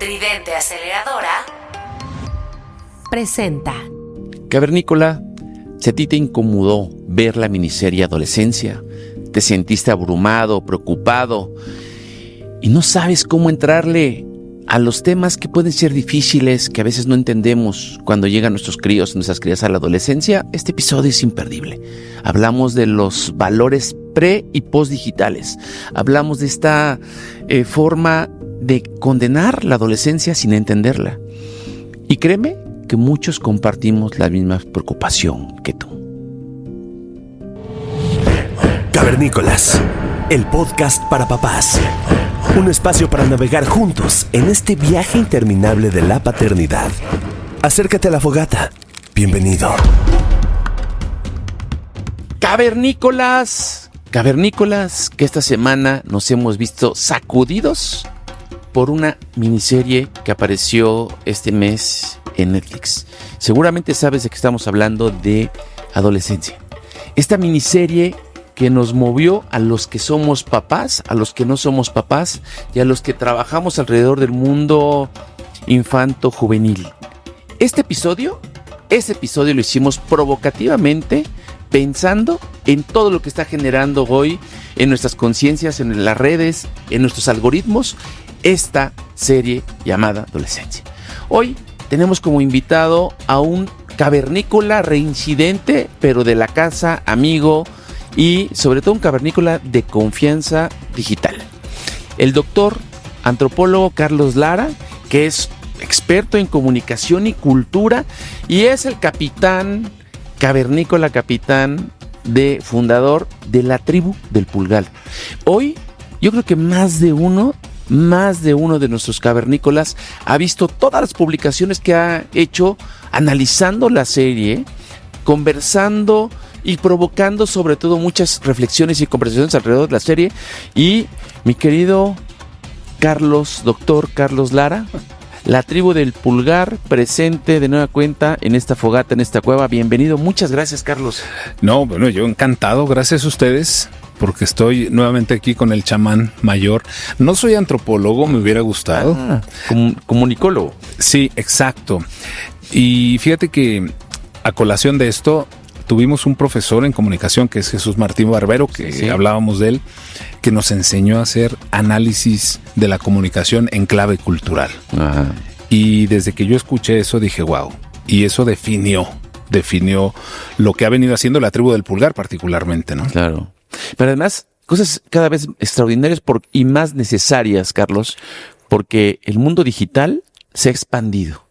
Tridente Aceleradora presenta. Cavernícola, si a ti te incomodó ver la miniserie Adolescencia, te sentiste abrumado, preocupado y no sabes cómo entrarle a los temas que pueden ser difíciles, que a veces no entendemos cuando llegan nuestros críos, nuestras crías a la adolescencia, este episodio es imperdible. Hablamos de los valores pre y post digitales. Hablamos de esta forma de condenar la adolescencia sin entenderla. Y créeme que muchos compartimos la misma preocupación que tú. Cavernícolas, el podcast para papás. Un espacio para navegar juntos en este viaje interminable de la paternidad. Acércate a la fogata. Bienvenido. Cavernícolas, que esta semana nos hemos visto sacudidos por una miniserie que apareció este mes en Netflix. Seguramente sabes de que estamos hablando de Adolescencia. Esta miniserie que nos movió a los que somos papás, a los que no somos papás y a los que trabajamos alrededor del mundo infanto-juvenil. Este episodio lo hicimos provocativamente, pensando en todo lo que está generando hoy en nuestras conciencias, en las redes, en nuestros algoritmos, esta serie llamada Adolescencia. Hoy tenemos como invitado a un cavernícola reincidente, pero de la casa, amigo, y sobre todo un cavernícola de confianza digital. El doctor antropólogo Carlos Lara, que es experto en comunicación y cultura y es el capitán fundador de la tribu del Pulgar. Hoy yo creo que más de uno de nuestros cavernícolas ha visto todas las publicaciones que ha hecho analizando la serie, conversando y provocando sobre todo muchas reflexiones y conversaciones alrededor de la serie. Y mi querido doctor Carlos Lara, la tribu del Pulgar, presente de nueva cuenta en esta fogata, en esta cueva. Bienvenido, muchas gracias, Carlos. No, bueno, yo encantado, gracias a ustedes, porque estoy nuevamente aquí con el chamán mayor. No soy antropólogo, me hubiera gustado. Comunicólogo. Sí, exacto. Y fíjate que a colación de esto, tuvimos un profesor en comunicación que es Jesús Martín Barbero, que hablábamos de él, que nos enseñó a hacer análisis de la comunicación en clave cultural. Ajá. Y desde que yo escuché eso dije, wow, y eso definió lo que ha venido haciendo la tribu del Pulgar particularmente, ¿no? Claro. Pero además, cosas cada vez extraordinarias y más necesarias, Carlos, porque el mundo digital se ha expandido.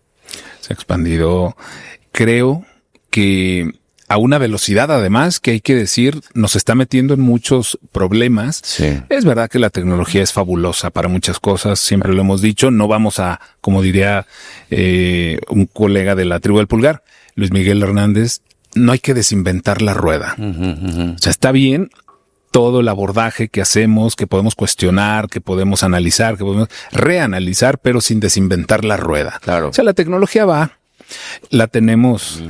Creo que a una velocidad, además, que hay que decir, nos está metiendo en muchos problemas. Sí. Es verdad que la tecnología es fabulosa para muchas cosas, siempre lo hemos dicho, no vamos a, como diría un colega de la tribu del Pulgar, Luis Miguel Hernández, no hay que desinventar la rueda. O sea, está bien todo el abordaje que hacemos, que podemos cuestionar, que podemos analizar, que podemos reanalizar, pero sin desinventar la rueda. Claro. O sea, la tecnología la tenemos,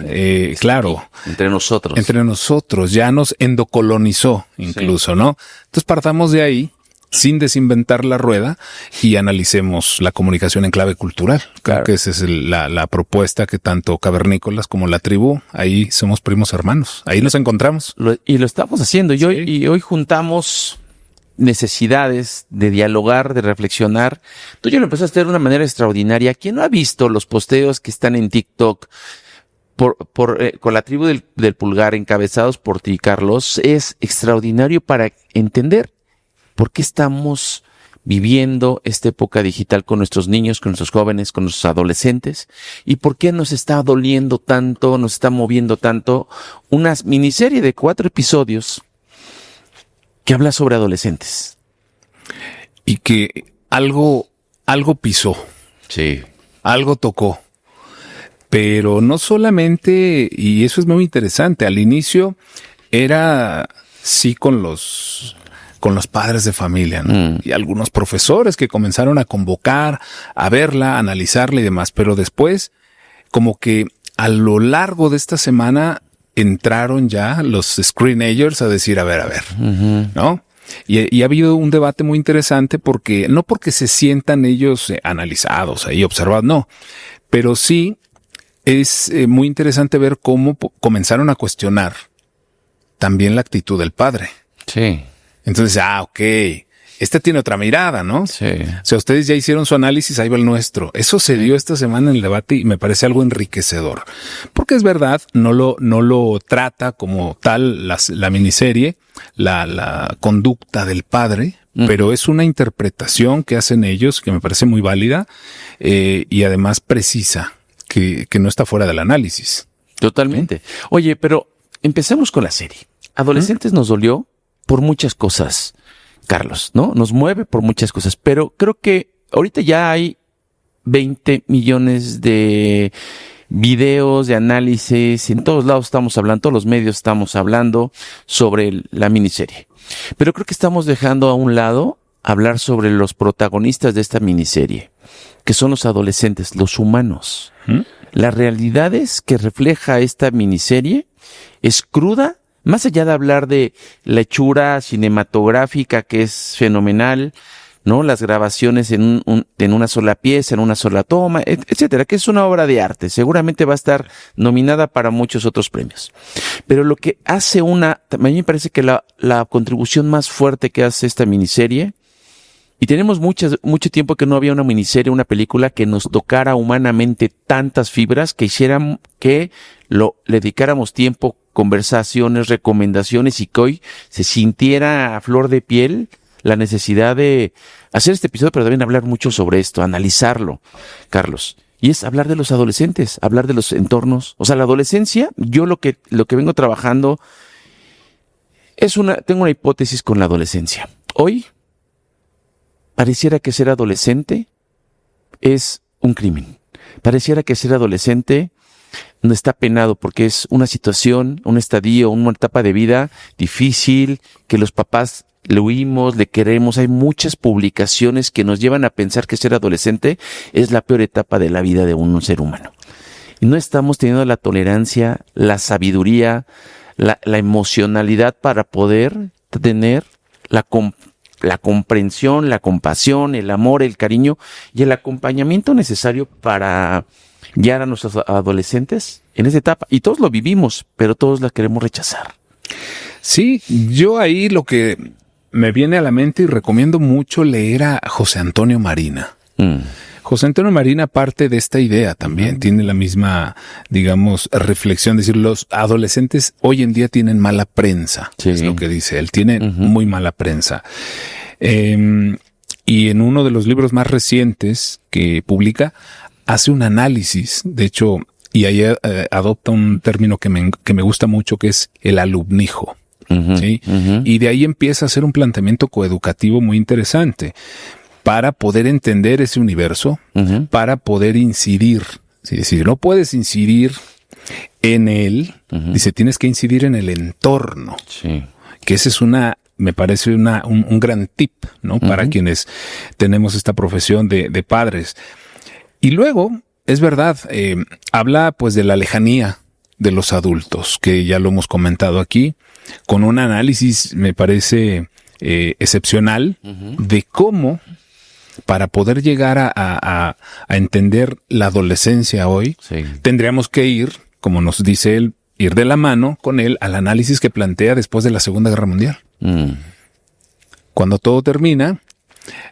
claro. Entre nosotros. Ya nos endocolonizó incluso, sí. ¿No? Entonces partamos de ahí, sin desinventar la rueda, y analicemos la comunicación en clave cultural. Claro. Creo que esa es la propuesta que tanto cavernícolas como la tribu, ahí somos primos hermanos. Ahí nos encontramos. Y lo estamos haciendo. Y hoy juntamos necesidades de dialogar, de reflexionar. Tú ya lo empezaste a hacer de una manera extraordinaria. ¿Quién no ha visto los posteos que están en TikTok con la tribu del Pulgar encabezados por ti, Carlos? Es extraordinario para entender por qué estamos viviendo esta época digital con nuestros niños, con nuestros jóvenes, con nuestros adolescentes, y por qué nos está doliendo tanto, nos está moviendo tanto una miniserie de 4 episodios que habla sobre adolescentes. Y que algo pisó. Sí. Algo tocó. Pero no solamente, y eso es muy interesante, al inicio era sí con los padres de familia, ¿no? Y algunos profesores que comenzaron a convocar, a verla, a analizarla y demás. Pero después, como que a lo largo de esta semana entraron ya los screenagers a decir, a ver, ¿no? Y ha habido un debate muy interesante porque, no porque se sientan ellos analizados ahí, observados, no, pero sí es muy interesante ver cómo comenzaron a cuestionar también la actitud del padre. Sí. Entonces, ok, este tiene otra mirada, ¿no? Sí. O sea, ustedes ya hicieron su análisis, ahí va el nuestro. Eso se dio esta semana en el debate y me parece algo enriquecedor. Porque es verdad, no lo trata como tal la miniserie, la conducta del padre, pero es una interpretación que hacen ellos que me parece muy válida y además precisa, que no está fuera del análisis. Totalmente. Oye, pero empecemos con la serie. Adolescentes nos dolió por muchas cosas, Carlos, ¿no? Nos mueve por muchas cosas, pero creo que ahorita ya hay 20 millones de videos, de análisis, en todos lados estamos hablando, todos los medios estamos hablando sobre la miniserie. Pero creo que estamos dejando a un lado hablar sobre los protagonistas de esta miniserie, que son los adolescentes, los humanos. Las realidades que refleja esta miniserie es cruda. Más allá de hablar de la hechura cinematográfica que es fenomenal, ¿no? Las grabaciones en una sola pieza, en una sola toma, etcétera, que es una obra de arte. Seguramente va a estar nominada para muchos otros premios. Pero lo que hace a mí me parece que la contribución más fuerte que hace esta miniserie, y tenemos mucho tiempo que no había una miniserie, una película que nos tocara humanamente tantas fibras que hicieran que le dedicáramos tiempo, conversaciones, recomendaciones y que hoy se sintiera a flor de piel la necesidad de hacer este episodio, pero también hablar mucho sobre esto, analizarlo, Carlos. Y es hablar de los adolescentes, hablar de los entornos. O sea, la adolescencia, yo lo que vengo trabajando tengo una hipótesis con la adolescencia. Hoy pareciera que ser adolescente es un crimen. Pareciera que ser adolescente no está penado porque es una situación, un estadio, una etapa de vida difícil, que los papás le huimos, le queremos. Hay muchas publicaciones que nos llevan a pensar que ser adolescente es la peor etapa de la vida de un ser humano. Y no estamos teniendo la tolerancia, la sabiduría, la emocionalidad para poder tener la comprensión, la compasión, el amor, el cariño y el acompañamiento necesario para guiar a nuestros adolescentes en esa etapa. Y todos lo vivimos, pero todos la queremos rechazar. Sí, yo ahí lo que me viene a la mente y recomiendo mucho leer a José Antonio Marina. José Antonio Marina parte de esta idea también, tiene la misma, digamos, reflexión, decir, los adolescentes hoy en día tienen mala prensa, es lo que dice él, tienen muy mala prensa. Y en uno de los libros más recientes que publica, hace un análisis, de hecho, y ahí adopta un término que me gusta mucho, que es el alumnijo. ¿Sí? Y de ahí empieza a hacer un planteamiento coeducativo muy interesante para poder entender ese universo, para poder incidir. ¿Sí? Es decir, no puedes incidir en él, dice, tienes que incidir en el entorno. Sí. Que ese es me parece un gran tip, ¿no? Para quienes tenemos esta profesión de padres. Y luego, es verdad, habla pues de la lejanía de los adultos, que ya lo hemos comentado aquí, con un análisis, me parece excepcional, de cómo, para poder llegar a entender la adolescencia hoy, tendríamos que ir, como nos dice él, ir de la mano con él al análisis que plantea después de la Segunda Guerra Mundial. Cuando todo termina,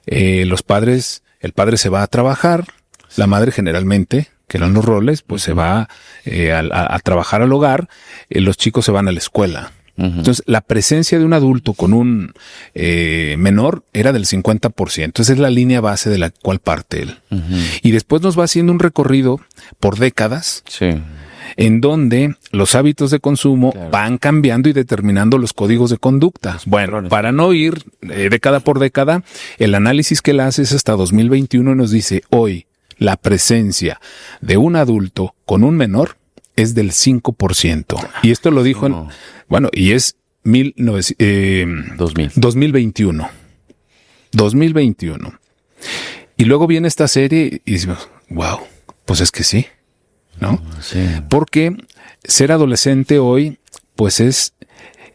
el padre se va a trabajar, la madre generalmente, que eran los roles, pues se va a trabajar al hogar, los chicos se van a la escuela. Entonces, la presencia de un adulto con un menor era del 50%. Esa es la línea base de la cual parte él. Y después nos va haciendo un recorrido por décadas, en donde los hábitos de consumo van cambiando y determinando los códigos de conducta. Bueno, para no ir década por década, el análisis que él hace es hasta 2021 y nos dice, hoy, la presencia de un adulto con un menor es del 5%. Y esto lo dijo y es 2021. 2021. Y luego viene esta serie y decimos, wow, pues es que sí, ¿no? Sí. Porque ser adolescente hoy, pues es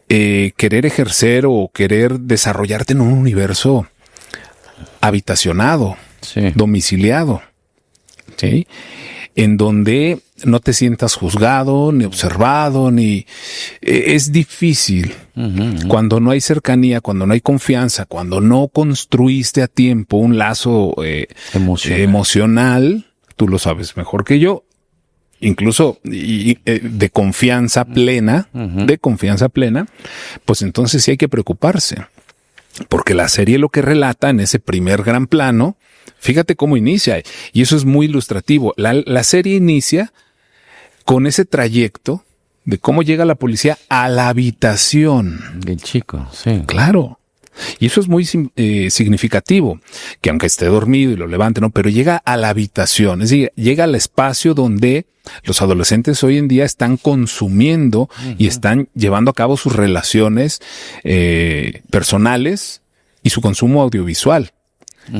querer ejercer o querer desarrollarte en un universo habitacionado, domiciliado, ¿sí? En donde no te sientas juzgado, ni observado, ni... es difícil cuando no hay cercanía, cuando no hay confianza, cuando no construiste a tiempo un lazo emocional, tú lo sabes mejor que yo, incluso de confianza plena, pues entonces sí hay que preocuparse. Porque la serie lo que relata en ese primer gran plano, fíjate cómo inicia, y eso es muy ilustrativo. La serie inicia con ese trayecto de cómo llega la policía a la habitación del chico, sí. Claro. Y eso es muy significativo, que aunque esté dormido y lo levante, ¿no? Pero llega a la habitación, es decir, llega al espacio donde los adolescentes hoy en día están consumiendo y están llevando a cabo sus relaciones personales y su consumo audiovisual.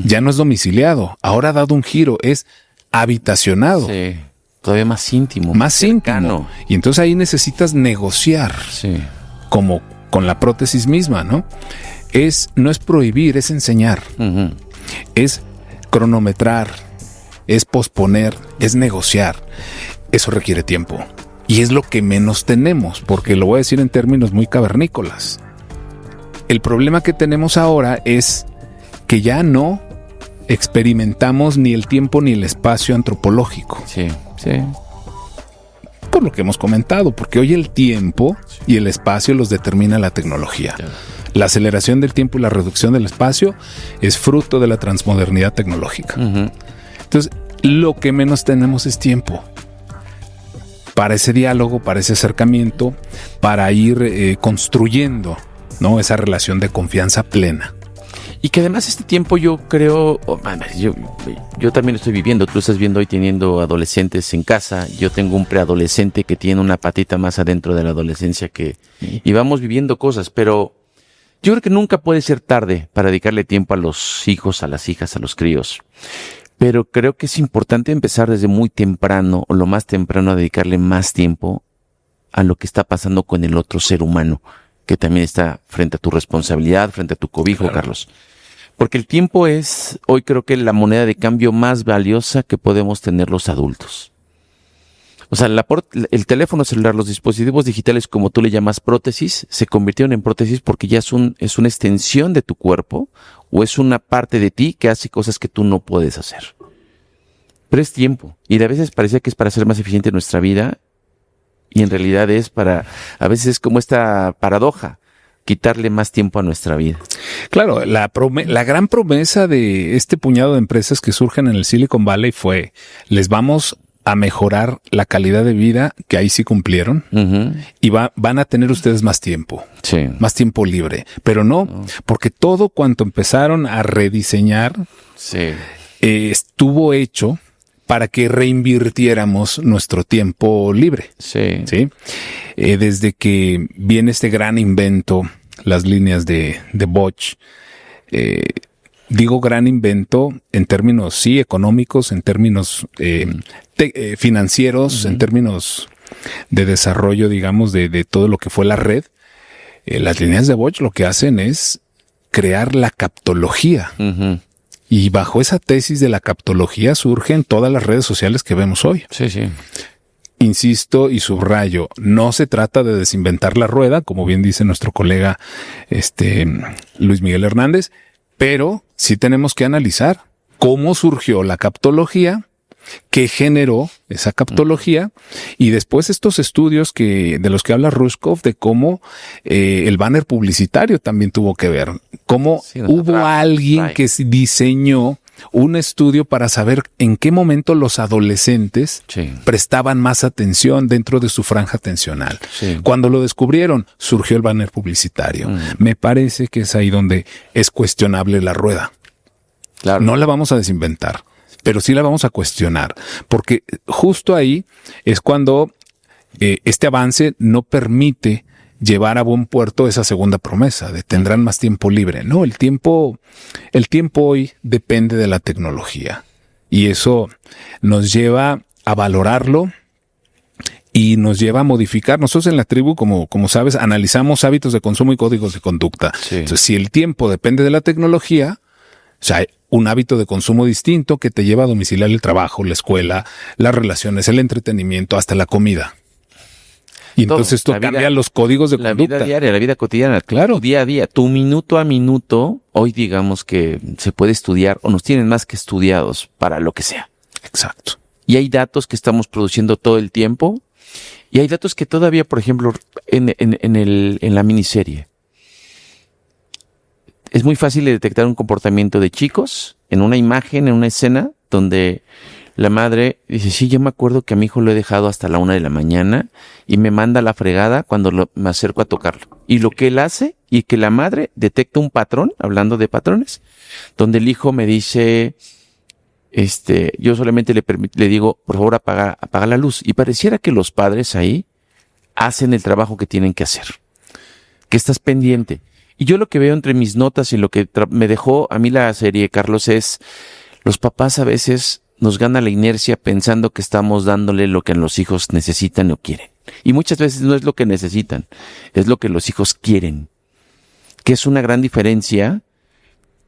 Ya no es domiciliado, ahora ha dado un giro, es habitacionado. Sí, todavía más íntimo. Más íntimo. Y entonces ahí necesitas negociar, como con la prótesis misma, ¿no? No es prohibir, es enseñar. Es cronometrar, es posponer, es negociar. Eso requiere tiempo. Y es lo que menos tenemos, porque lo voy a decir en términos muy cavernícolas. El problema que tenemos ahora es que ya no experimentamos ni el tiempo ni el espacio antropológico. Sí. Por lo que hemos comentado, porque hoy el tiempo y el espacio los determina la tecnología. Claro. La aceleración del tiempo y la reducción del espacio es fruto de la transmodernidad tecnológica. Entonces, lo que menos tenemos es tiempo para ese diálogo, para ese acercamiento, para ir construyendo, ¿no? Esa relación de confianza plena. Y que además este tiempo yo creo, yo también lo estoy viviendo, tú lo estás viendo hoy teniendo adolescentes en casa, yo tengo un preadolescente que tiene una patita más adentro de la adolescencia y vamos viviendo cosas, pero yo creo que nunca puede ser tarde para dedicarle tiempo a los hijos, a las hijas, a los críos. Pero creo que es importante empezar desde muy temprano o lo más temprano a dedicarle más tiempo a lo que está pasando con el otro ser humano, que también está frente a tu responsabilidad, frente a tu cobijo, claro. Carlos. Porque el tiempo es, hoy creo que la moneda de cambio más valiosa que podemos tener los adultos. O sea, el teléfono celular, los dispositivos digitales, como tú le llamas prótesis, se convirtieron en prótesis porque ya es una extensión de tu cuerpo o es una parte de ti que hace cosas que tú no puedes hacer. Pero es tiempo. Y a veces parece que es para ser más eficiente en nuestra vida y en realidad a veces es como esta paradoja, quitarle más tiempo a nuestra vida. Claro, la gran promesa de este puñado de empresas que surgen en el Silicon Valley fue, les vamos a mejorar la calidad de vida, que ahí sí cumplieron, y van a tener ustedes más tiempo, más tiempo libre. Pero no, porque todo cuanto empezaron a rediseñar estuvo hecho para que reinvirtiéramos nuestro tiempo libre. ¿Sí? Desde que viene este gran invento, las líneas de Bosch, digo gran invento en términos económicos, en términos financieros, en términos de desarrollo, digamos, de todo lo que fue la red. Las líneas de Bosch lo que hacen es crear la captología. Y bajo esa tesis de la captología surgen todas las redes sociales que vemos hoy. Insisto y subrayo, no se trata de desinventar la rueda, como bien dice nuestro colega Luis Miguel Hernández, pero sí tenemos que analizar cómo surgió la captología, qué generó esa captología, y después estos estudios de los que habla Rushkoff, de cómo el banner publicitario también tuvo que ver, cómo hubo alguien que diseñó un estudio para saber en qué momento los adolescentes prestaban más atención dentro de su franja atencional. Cuando lo descubrieron, surgió el banner publicitario. Me parece que es ahí donde es cuestionable la rueda. Claro. No la vamos a desinventar, pero sí la vamos a cuestionar, porque justo ahí es cuando este avance no permite llevar a buen puerto esa segunda promesa de tendrán más tiempo libre. No, el tiempo hoy depende de la tecnología y eso nos lleva a valorarlo y nos lleva a modificar. Nosotros en la tribu, como sabes, analizamos hábitos de consumo y códigos de conducta. Sí. Entonces, si el tiempo depende de la tecnología, o sea, hay un hábito de consumo distinto que te lleva a domiciliar el trabajo, la escuela, las relaciones, el entretenimiento, hasta la comida. Y Todo. entonces esto cambia los códigos de la conducta. vida diaria, la vida cotidiana. Claro. Día a día, tu minuto a minuto, hoy digamos que se puede estudiar o nos tienen más que estudiados para lo que sea. Exacto. Y hay datos que estamos produciendo todo el tiempo y hay datos que todavía, por ejemplo, en la miniserie. Es muy fácil de detectar un comportamiento de chicos en una imagen, en una escena donde la madre dice, sí, yo me acuerdo que a mi hijo lo he dejado hasta la 1 de la mañana y me manda a la fregada cuando me acerco a tocarlo. Y lo que él hace y que la madre detecta un patrón, hablando de patrones, donde el hijo me dice, yo solamente le digo, por favor, apaga la luz. Y pareciera que los padres ahí hacen el trabajo que tienen que hacer, que estás pendiente. Y yo lo que veo entre mis notas y lo que me dejó a mí la serie, Carlos, es los papás a veces nos gana la inercia pensando que estamos dándole lo que los hijos necesitan o quieren. Y muchas veces no es lo que necesitan, es lo que los hijos quieren. Que es una gran diferencia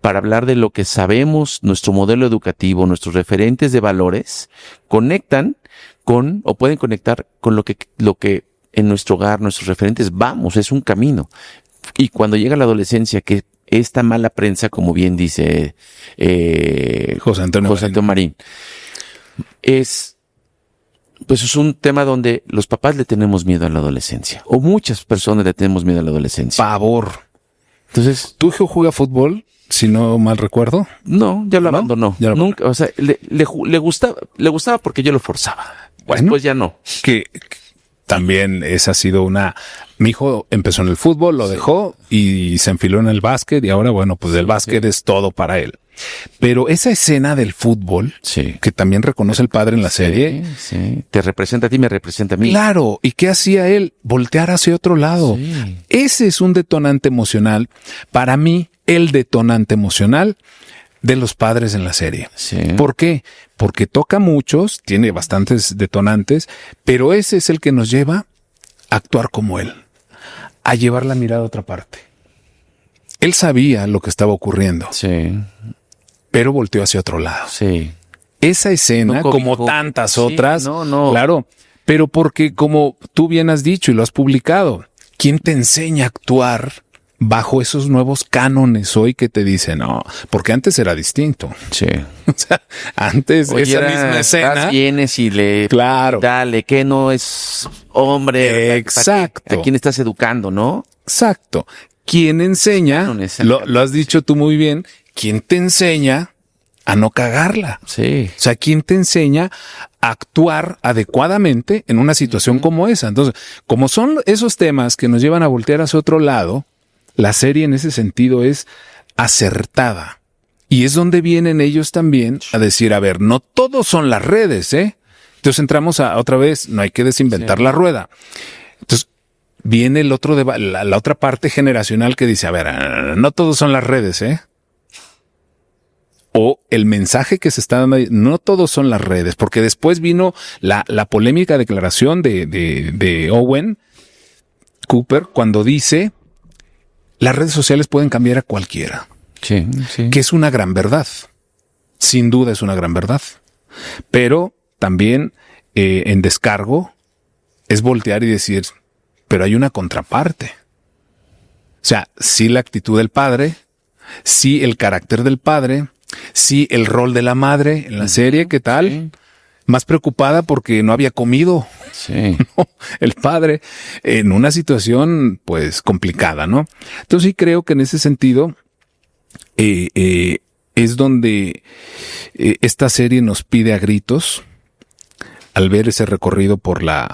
para hablar de lo que sabemos, nuestro modelo educativo, nuestros referentes de valores, conectan con, o pueden conectar con lo que en nuestro hogar, nuestros referentes, vamos, es un camino. Y cuando llega la adolescencia, que esta mala prensa, como bien dice José Antonio Marín, es un tema donde los papás le tenemos miedo a la adolescencia, o muchas personas le tenemos miedo a la adolescencia. Pavor. Entonces, ¿tu hijo juega fútbol, si no mal recuerdo? No, ya lo abandonó. Ya lo nunca, o sea, le gustaba porque yo lo forzaba. Bueno, después ya no. Que también esa ha sido mi hijo empezó en el fútbol, lo dejó y se enfiló en el básquet y ahora, bueno, pues el básquet es todo para él. Pero esa escena del fútbol, que también reconoce el padre en la serie. Sí. Te representa a ti, me representa a mí. Claro. ¿Y qué hacía él? Voltear hacia otro lado. Sí. Ese es un detonante emocional. Para mí, el detonante emocional de los padres en la serie. Sí. ¿Por qué? Porque toca muchos, tiene bastantes detonantes, pero ese es el que nos lleva a actuar como él, a llevar la mirada a otra parte. Él sabía lo que estaba ocurriendo, Sí. pero volteó hacia otro lado. Sí. Esa escena, No como cobijó. tantas Sí, otras, no. claro, pero porque como tú bien has dicho y lo has publicado, ¿quién te enseña a actuar bajo esos nuevos cánones hoy que te dicen, no? Porque antes era distinto. Sí. O sea, antes Oye, esa misma escena. Vienes y le... Claro. Dale, que no es hombre. Exacto. ¿A quién estás educando, no? Exacto. ¿Quién enseña? Cánones, Lo has dicho tú muy bien. ¿Quién te enseña a no cagarla? Sí. O sea, ¿quién te enseña a actuar adecuadamente en una situación como esa? Entonces, como son esos temas que nos llevan a voltear hacia otro lado, la serie en ese sentido es acertada. Y es donde vienen ellos también a decir, a ver, no todos son las redes, ¿eh? Entonces entramos otra vez, no hay que desinventar la rueda. Entonces viene el otro la otra parte generacional que dice, a ver, no todos son las redes, ¿eh? O el mensaje que se está dando, no todos son las redes, porque después vino la polémica declaración de Owen Cooper cuando dice, las redes sociales pueden cambiar a cualquiera. Sí. Que es una gran verdad. Sin duda es una gran verdad. Pero también en descargo es voltear y decir, pero hay una contraparte. O sea, sí la actitud del padre, sí el carácter del padre, sí el rol de la madre en la serie, ¿qué tal? Sí. Más preocupada porque no había comido. Sí. El padre en una situación pues complicada, ¿no? Entonces sí creo que en ese sentido es donde esta serie nos pide a gritos al ver ese recorrido por el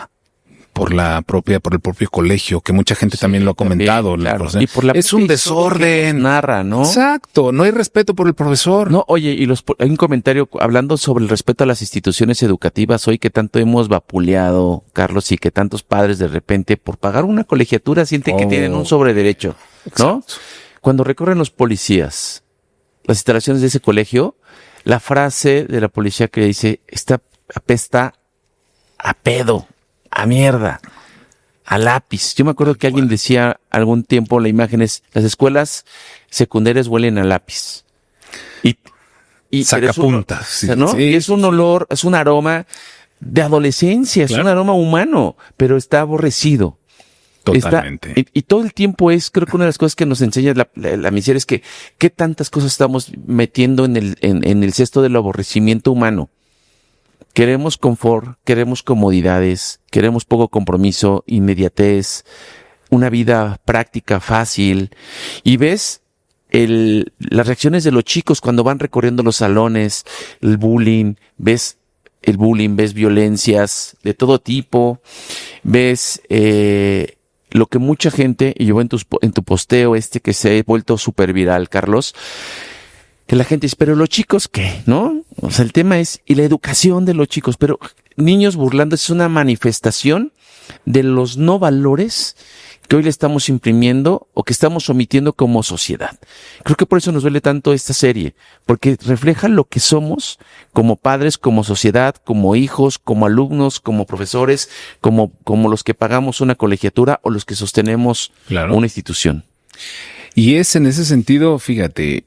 propio colegio, que mucha gente también lo ha comentado. También, claro. Y por es un desorden. Narra, ¿no? Exacto. No hay respeto por el profesor. No, oye, hay un comentario hablando sobre el respeto a las instituciones educativas hoy que tanto hemos vapuleado, Carlos, y que tantos padres de repente por pagar una colegiatura sienten que tienen un sobrederecho, ¿no? Exacto. Cuando recorren los policías las instalaciones de ese colegio, la frase de la policía que dice, esta apesta a pedo, a mierda, a lápiz. Yo me acuerdo que alguien decía algún tiempo, la imagen es, las escuelas secundarias huelen a lápiz. Y sacapuntas. ¿no? Sí. Y es un olor, es un aroma de adolescencia, Claro. es un aroma humano, pero está aborrecido. Totalmente. Y todo el tiempo creo que una de las cosas que nos enseña la miseria es que qué tantas cosas estamos metiendo en el cesto del aborrecimiento humano. Queremos confort, queremos comodidades, queremos poco compromiso, inmediatez, una vida práctica, fácil. Y ves las reacciones de los chicos cuando van recorriendo los salones, el bullying, ves violencias de todo tipo, ves lo que mucha gente, y yo en tu posteo que se ha vuelto súper viral, Carlos, que la gente dice, pero los chicos, ¿qué? ¿No? O sea, el tema es, y la educación de los chicos, pero niños burlando es una manifestación de los no valores que hoy le estamos imprimiendo o que estamos omitiendo como sociedad. Creo que por eso nos duele tanto esta serie, porque refleja lo que somos como padres, como sociedad, como hijos, como alumnos, como profesores, como los que pagamos una colegiatura o los que sostenemos una institución. Y es en ese sentido, fíjate,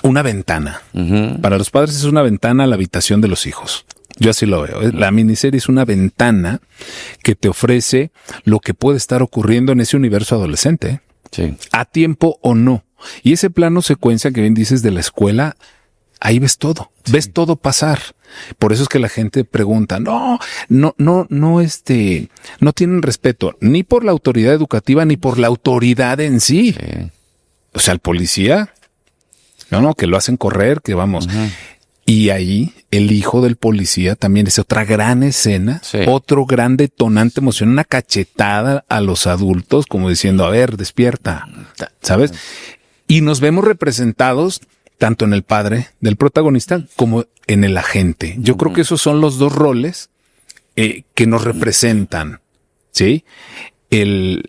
una ventana. Uh-huh. Para los padres es una ventana a la habitación de los hijos. Yo así lo veo. La miniserie es una ventana que te ofrece lo que puede estar ocurriendo en ese universo adolescente. Sí. A tiempo o no. Y ese plano secuencia que bien dices de la escuela, ahí ves todo. Sí. Ves todo pasar. Por eso es que la gente pregunta, no tienen respeto ni por la autoridad educativa ni por la autoridad en sí. Sí. O sea, el policía, que lo hacen correr, que vamos. Uh-huh. Y ahí el hijo del policía también es otra gran escena, sí. Otro gran detonante emocional, una cachetada a los adultos como diciendo, a ver, despierta, ¿sabes? Y nos vemos representados tanto en el padre del protagonista como en el agente. Yo creo que esos son los dos roles que nos representan, ¿sí? El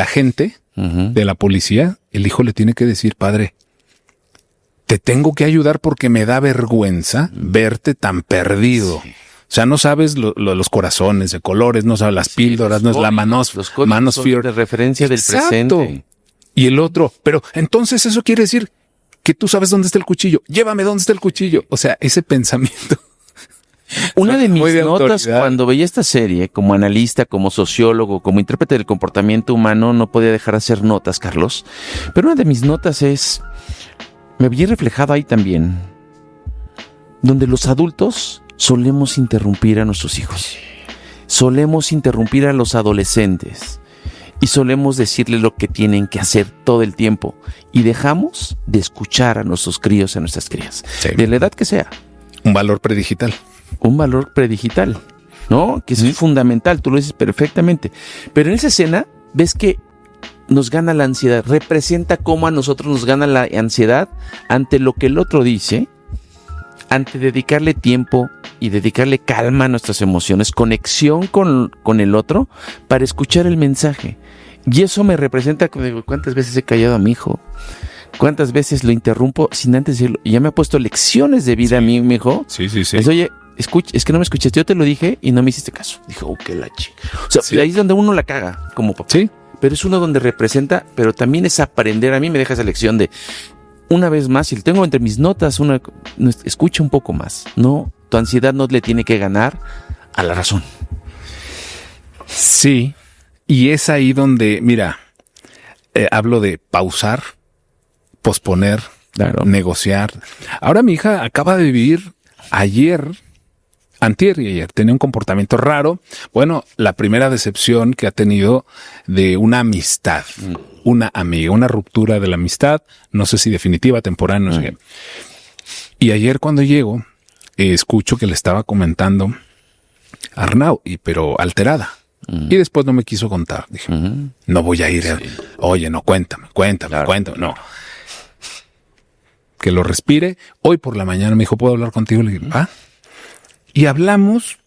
agente de la policía, el hijo le tiene que decir, padre, te tengo que ayudar porque me da vergüenza verte tan perdido. Sí. O sea, no sabes los corazones de colores, no sabes las píldoras, no es la manosphere de referencia del presente. Y el otro, pero entonces eso quiere decir que tú sabes dónde está el cuchillo. Llévame dónde está el cuchillo. O sea, ese pensamiento. Una de mis notas cuando veía esta serie, como analista, como sociólogo, como intérprete del comportamiento humano, no podía dejar de hacer notas, Carlos. Pero una de mis notas me vi reflejado ahí también, donde los adultos solemos interrumpir a nuestros hijos, solemos interrumpir a los adolescentes y solemos decirles lo que tienen que hacer todo el tiempo y dejamos de escuchar a nuestros críos, a nuestras crías, sí. De la edad que sea. Un valor predigital. Un valor predigital, ¿no? Que es fundamental, tú lo dices perfectamente. Pero en esa escena ves que nos gana la ansiedad, representa cómo a nosotros nos gana la ansiedad ante lo que el otro dice, ante dedicarle tiempo y dedicarle calma a nuestras emociones, conexión con el otro para escuchar el mensaje. Y eso me representa, ¿cuántas veces he callado a mi hijo? ¿Cuántas veces lo interrumpo sin antes decirlo? Y ya me ha puesto lecciones de vida a mí, mi hijo. Sí. Es, oye, es que no me escuchaste, yo te lo dije y no me hiciste caso. Dije, qué la chica. O sea, sí. Ahí es donde uno la caga como papá. Sí. Pero es uno donde representa, pero también es aprender. A mí me deja esa lección de, una vez más, si tengo entre mis notas, escucha un poco más. No, tu ansiedad no le tiene que ganar a la razón. Sí, y es ahí donde, mira, hablo de pausar, posponer, claro. Negociar. Ahora mi hija acaba de vivir antier y ayer, tenía un comportamiento raro. Bueno, la primera decepción que ha tenido de una amistad, una amiga, una ruptura de la amistad, no sé si definitiva, temporal, no sé qué. Y ayer cuando llego, escucho que le estaba comentando a Arnau, pero alterada. Y después no me quiso contar. Dije, no voy a ir. Sí. Oye, no, cuéntame, no. Que lo respire. Hoy por la mañana me dijo, ¿puedo hablar contigo? Le dije, y hablamos,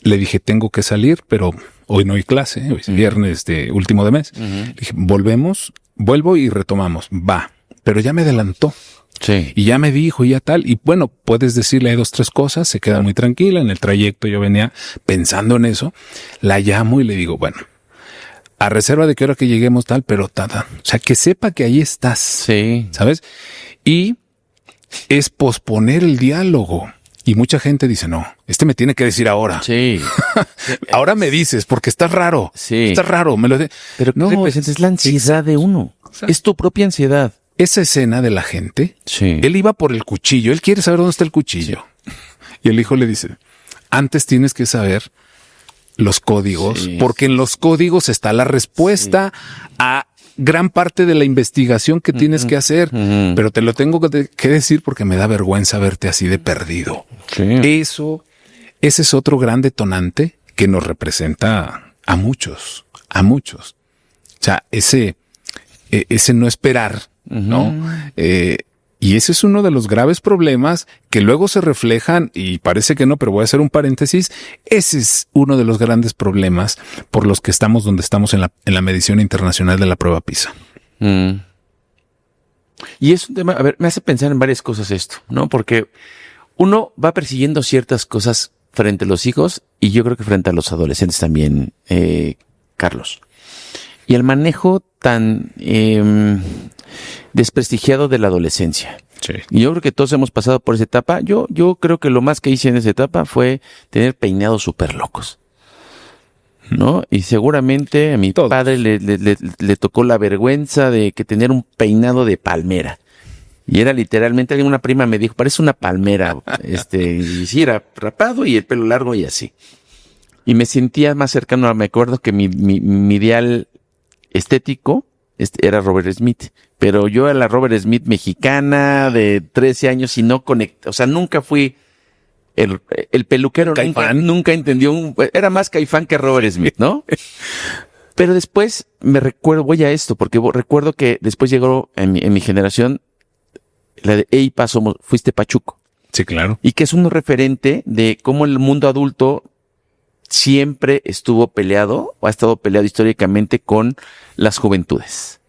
le dije, tengo que salir, pero hoy no hay clase, hoy es viernes último de mes. Le dije, vuelvo y retomamos. Va, pero ya me adelantó. Sí. Y ya me dijo, ya tal. Y bueno, puedes decirle 2, 3 cosas, se queda muy tranquila. En el trayecto yo venía pensando en eso. La llamo y le digo, bueno, a reserva de que ahora que lleguemos tal, pero tada. O sea, que sepa que ahí estás. Sí. ¿Sabes? Y es posponer el diálogo. Y mucha gente dice, no, me tiene que decir ahora. Sí. Ahora me dices, porque estás raro. Sí. Estás raro. Pero no representa, es la ansiedad de uno. Es tu propia ansiedad. Esa escena de la gente, Sí. él iba por el cuchillo, él quiere saber dónde está el cuchillo. Y el hijo le dice, antes tienes que saber los códigos, porque en los códigos está la respuesta a gran parte de la investigación que tienes que hacer, pero te lo tengo que decir porque me da vergüenza verte así de perdido. Sí. Ese es otro gran detonante que nos representa a muchos. O sea, ese no esperar, ¿no? Y ese es uno de los graves problemas que luego se reflejan, y parece que no, pero voy a hacer un paréntesis. Ese es uno de los grandes problemas por los que estamos donde estamos en la medición internacional de la prueba PISA. Y es un tema, a ver, me hace pensar en varias cosas esto, ¿no? Porque uno va persiguiendo ciertas cosas frente a los hijos y yo creo que frente a los adolescentes también, Carlos. Y el manejo tan desprestigiado de la adolescencia. Sí. Y yo creo que todos hemos pasado por esa etapa. Yo creo que lo más que hice en esa etapa fue tener peinados súper locos, ¿no? Y seguramente a mi padre le tocó la vergüenza de que tener un peinado de palmera. Y era literalmente, una prima me dijo, parece una palmera. Y sí, era rapado y el pelo largo y así. Y me sentía más cercano, me acuerdo que mi ideal estético era Robert Smith. Pero yo era la Robert Smith mexicana de 13 años y no conecté. O sea, nunca fui el peluquero. Nunca entendió. Era más Caifán que Robert Smith, ¿no? Pero después voy a esto, porque recuerdo que después llegó en mi generación la de Ey, fuiste Pachuco. Sí, claro. Y que es un referente de cómo el mundo adulto siempre estuvo peleado o ha estado peleado históricamente con las juventudes,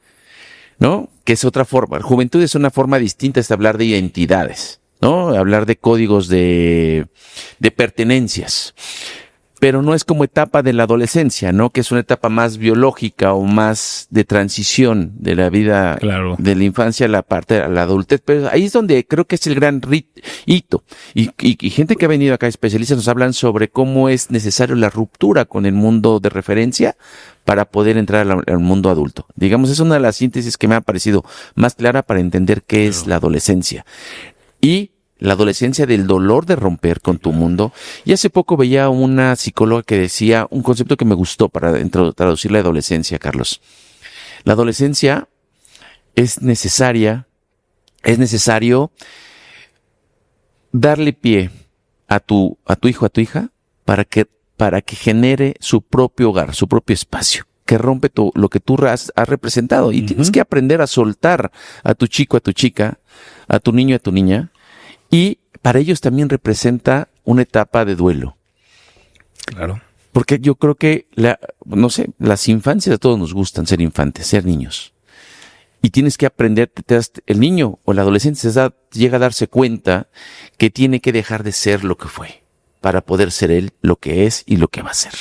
¿no? Que es otra forma. La juventud es una forma distinta de hablar de identidades, ¿no? Hablar de códigos de pertenencias. Pero no es como etapa de la adolescencia, ¿no? Que es una etapa más biológica o más de transición de la vida, claro, de la infancia a la adultez. Pero ahí es donde creo que es el gran hito. Y gente que ha venido acá, especialistas, nos hablan sobre cómo es necesario la ruptura con el mundo de referencia para poder entrar al mundo adulto. Digamos, es una de las síntesis que me ha parecido más clara para entender qué es la adolescencia. Y la adolescencia del dolor de romper con tu mundo. Y hace poco veía una psicóloga que decía un concepto que me gustó para traducir la adolescencia, Carlos. La adolescencia es necesario darle pie a tu hijo, a tu hija, para que genere su propio hogar, su propio espacio, que rompe lo que tú has representado. Y tienes que aprender a soltar a tu chico, a tu chica, a tu niño, a tu niña. Y para ellos también representa una etapa de duelo. Claro. Porque yo creo que, las infancias a todos nos gustan ser infantes, ser niños. Y tienes que aprender, el niño o el adolescente llega a darse cuenta que tiene que dejar de ser lo que fue para poder ser él lo que es y lo que va a ser.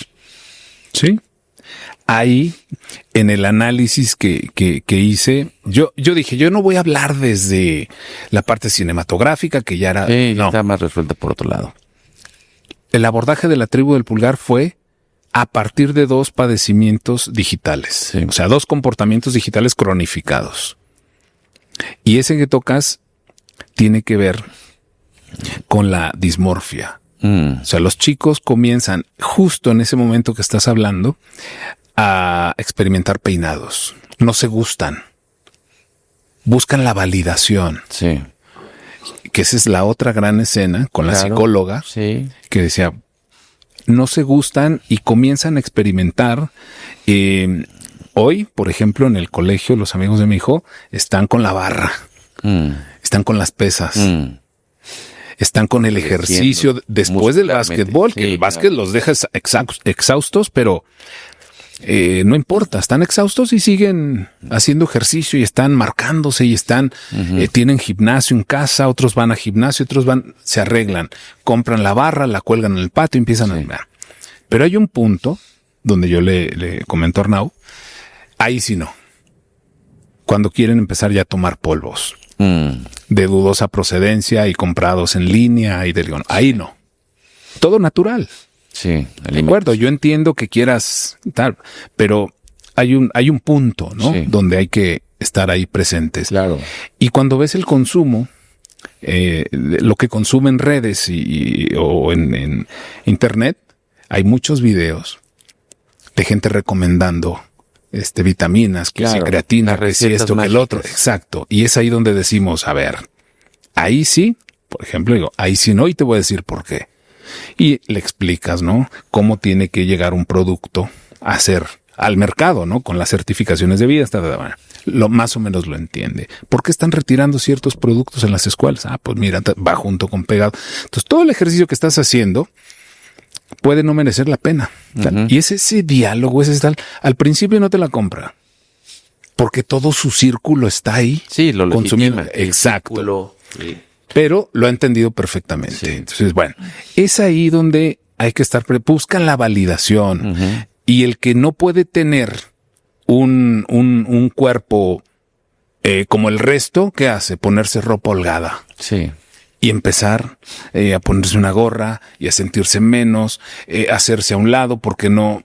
Sí. Ahí, en el análisis que hice, yo dije, yo no voy a hablar desde la parte cinematográfica, que ya era... Sí, no, está más resuelta por otro lado. El abordaje de la tribu del pulgar fue a partir de 2 padecimientos digitales. Sí. O sea, 2 comportamientos digitales cronificados. Y ese que tocas tiene que ver con la dismorfia. O sea, los chicos comienzan justo en ese momento que estás hablando a experimentar peinados. No se gustan. Buscan la validación. Sí. Que esa es la otra gran escena con la psicóloga, sí, que decía, no se gustan y comienzan a experimentar. Hoy, por ejemplo, en el colegio, los amigos de mi hijo están con la barra, están con las pesas. Están con el ejercicio después del básquetbol, que el básquet los deja exhaustos, pero no importa, están exhaustos y siguen haciendo ejercicio y están marcándose y están, tienen gimnasio en casa, otros van a gimnasio, otros se arreglan, compran la barra, la cuelgan en el patio y empiezan a andar. Pero hay un punto donde yo le comento a Arnau, ahí sí no. Cuando quieren empezar ya a tomar polvos de dudosa procedencia y comprados en línea y ahí no. Todo natural. Sí, de acuerdo, yo entiendo que quieras tal, pero hay un punto, ¿no? Sí. Donde hay que estar ahí presentes. Claro. Y cuando ves el consumo, lo que consume en redes o en internet, hay muchos videos de gente recomendando vitaminas, que si creatina, que si esto, que el otro. Exacto. Y es ahí donde decimos, a ver, ahí sí, por ejemplo, digo, ahí sí no, y te voy a decir por qué. Y le explicas, ¿no? Cómo tiene que llegar un producto a ser al mercado, ¿no? Con las certificaciones de vida, lo más o menos lo entiende. ¿Por qué están retirando ciertos productos en las escuelas? Pues mira, va junto con pegado. Entonces, todo el ejercicio que estás haciendo puede no merecer la pena. Y es ese diálogo, al principio no te la compra. Porque todo su círculo está ahí. Sí, lo consumiendo. Legitima. Exacto. Sí. Pero lo ha entendido perfectamente. Sí. Entonces, bueno, es ahí donde hay que estar, buscan la validación. Y el que no puede tener un cuerpo como el resto, ¿qué hace? Ponerse ropa holgada. Sí. Y empezar a ponerse una gorra y a sentirse menos, hacerse a un lado porque no,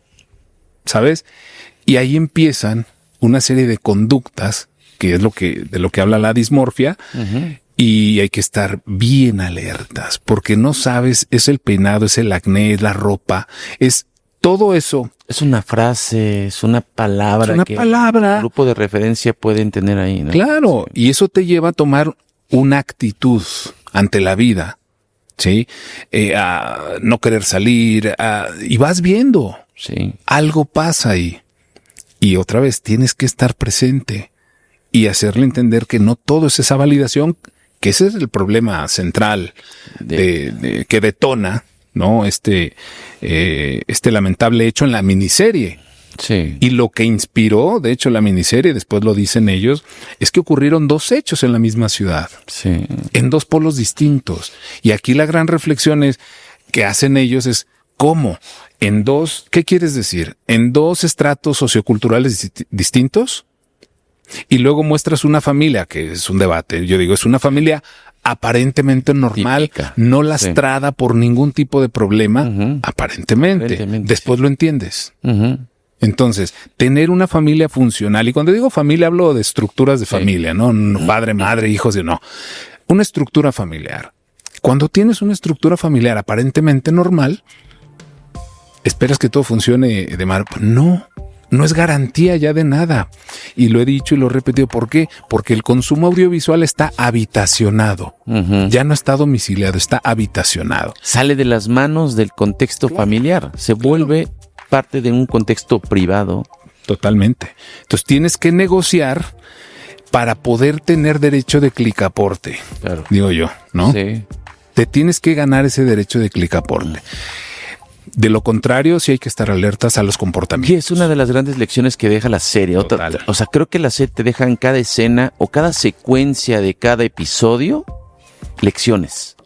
¿sabes? Y ahí empiezan una serie de conductas, que es de lo que habla la dismorfia, y hay que estar bien alertas, porque no sabes, es el peinado, es el acné, es la ropa, es todo eso. Es una frase, es una palabra. Es una palabra. El grupo de referencia pueden tener ahí, ¿no? Claro, sí. Y eso te lleva a tomar una actitud ante la vida, ¿sí? A no querer salir, y vas viendo. Sí. Algo pasa ahí. Y otra vez, tienes que estar presente y hacerle entender que no todo es esa validación, que ese es el problema central que detona, ¿no? Este lamentable hecho en la miniserie. Sí. Y lo que inspiró, de hecho, la miniserie, después lo dicen ellos, es que ocurrieron 2 hechos en la misma ciudad. Sí. En 2 polos distintos. Y aquí la gran reflexión que hacen ellos es cómo ¿qué quieres decir? En 2 estratos socioculturales distintos. Y luego muestras una familia, que es un debate. Yo digo, es una familia aparentemente normal, típica, no lastrada por ningún tipo de problema, aparentemente. Después lo entiendes. Entonces, tener una familia funcional, y cuando digo familia hablo de estructuras de familia, no padre, madre, hijos, no. Una estructura familiar. Cuando tienes una estructura familiar aparentemente normal, esperas que todo funcione de mar. No es garantía ya de nada. Y lo he dicho y lo he repetido. ¿Por qué? Porque el consumo audiovisual está habitacionado. Ya no está domiciliado, está habitacionado. Sale de las manos del contexto familiar. Se vuelve parte de un contexto privado. Totalmente. Entonces tienes que negociar para poder tener derecho de clicaporte. Claro. Digo yo, ¿no? Sí. Te tienes que ganar ese derecho de clicaporte. De lo contrario, sí hay que estar alertas a los comportamientos. Y es una de las grandes lecciones que deja la serie. O sea, creo que la serie te deja en cada escena o cada secuencia de cada episodio lecciones.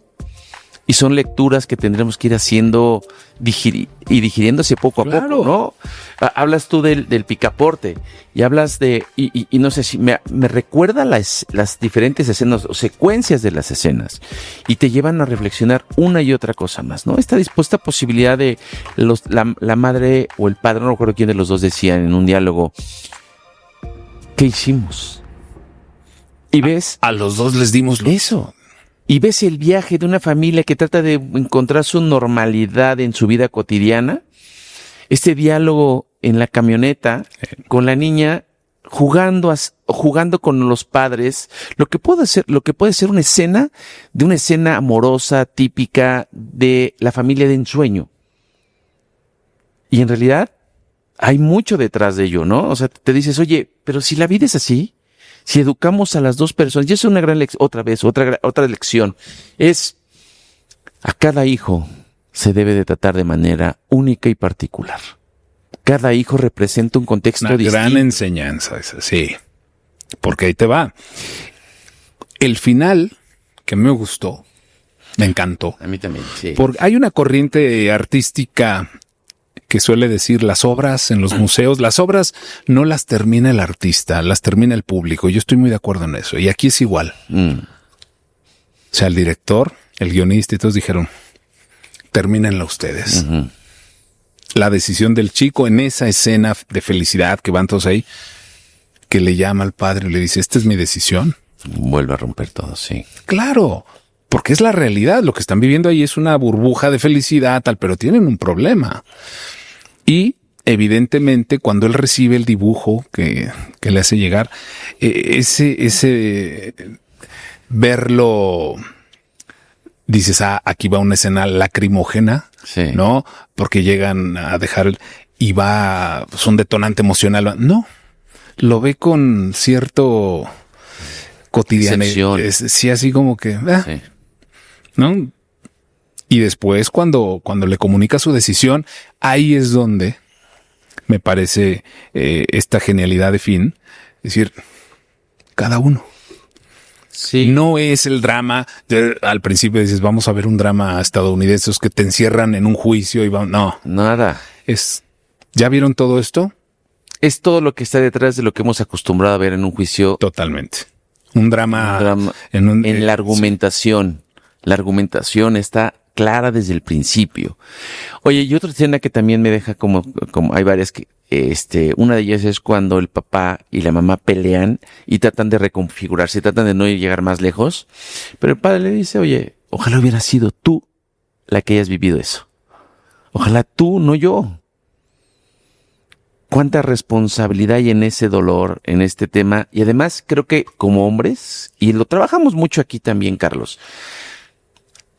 Y son lecturas que tendremos que ir haciendo y digiriéndose poco a poco, ¿no? Hablas tú del picaporte y hablas y no sé si me recuerda las diferentes escenas o secuencias de las escenas y te llevan a reflexionar una y otra cosa más, ¿no? Esta posibilidad de la madre o el padre, no recuerdo quién de los dos decían en un diálogo, ¿qué hicimos? Y ves... A los dos les dimos eso. Y ves el viaje de una familia que trata de encontrar su normalidad en su vida cotidiana. Este diálogo en la camioneta con la niña jugando con los padres. Lo que puede ser una escena amorosa típica de la familia de ensueño. Y en realidad hay mucho detrás de ello, ¿no? O sea, te dices, oye, pero si la vida es así, si educamos a las 2 personas, y eso es una gran lección, otra lección, es a cada hijo se debe de tratar de manera única y particular. cada hijo representa un contexto una distinto. Gran enseñanza esa, sí. Porque ahí te va. El final, que me gustó, me encantó. A mí también, sí. Porque hay una corriente artística que suele decir las obras en los museos, las obras no las termina el artista, las termina el público. Yo estoy muy de acuerdo en eso. Y aquí es igual. O sea, el director, el guionista y todos dijeron, termínenla ustedes. La decisión del chico en esa escena de felicidad que van todos ahí, que le llama al padre y le dice, esta es mi decisión. Vuelve a romper todo, sí. Claro, porque es la realidad. Lo que están viviendo ahí es una burbuja de felicidad, tal, pero tienen un problema. Y evidentemente cuando él recibe el dibujo que le hace llegar, ese verlo, dices, aquí va una escena lacrimógena, Sí. ¿no? Porque llegan a dejar y va, pues, un detonante emocional. No, lo ve con cierto cotidianidad. Sí, así como que, Sí. ¿no? Y después cuando le comunica su decisión, ahí es donde me parece esta genialidad de Finn. Es decir, cada uno. Sí. No es el drama. Al principio dices, vamos a ver un drama estadounidense, esos que te encierran en un juicio y van. No, Nada. ¿ya vieron todo esto? Es todo lo que está detrás de lo que hemos acostumbrado a ver en un juicio. Totalmente. Un drama, En la argumentación. La argumentación está clara desde el principio. Oye, y otra escena que también me deja como hay varias que, una de ellas es cuando el papá y la mamá pelean y tratan de reconfigurarse, tratan de no llegar más lejos, pero el padre le dice, oye, ojalá hubiera sido tú la que hayas vivido eso. Ojalá tú, no yo. Cuánta responsabilidad hay en ese dolor, en este tema, y además creo que como hombres, y lo trabajamos mucho aquí también, Carlos,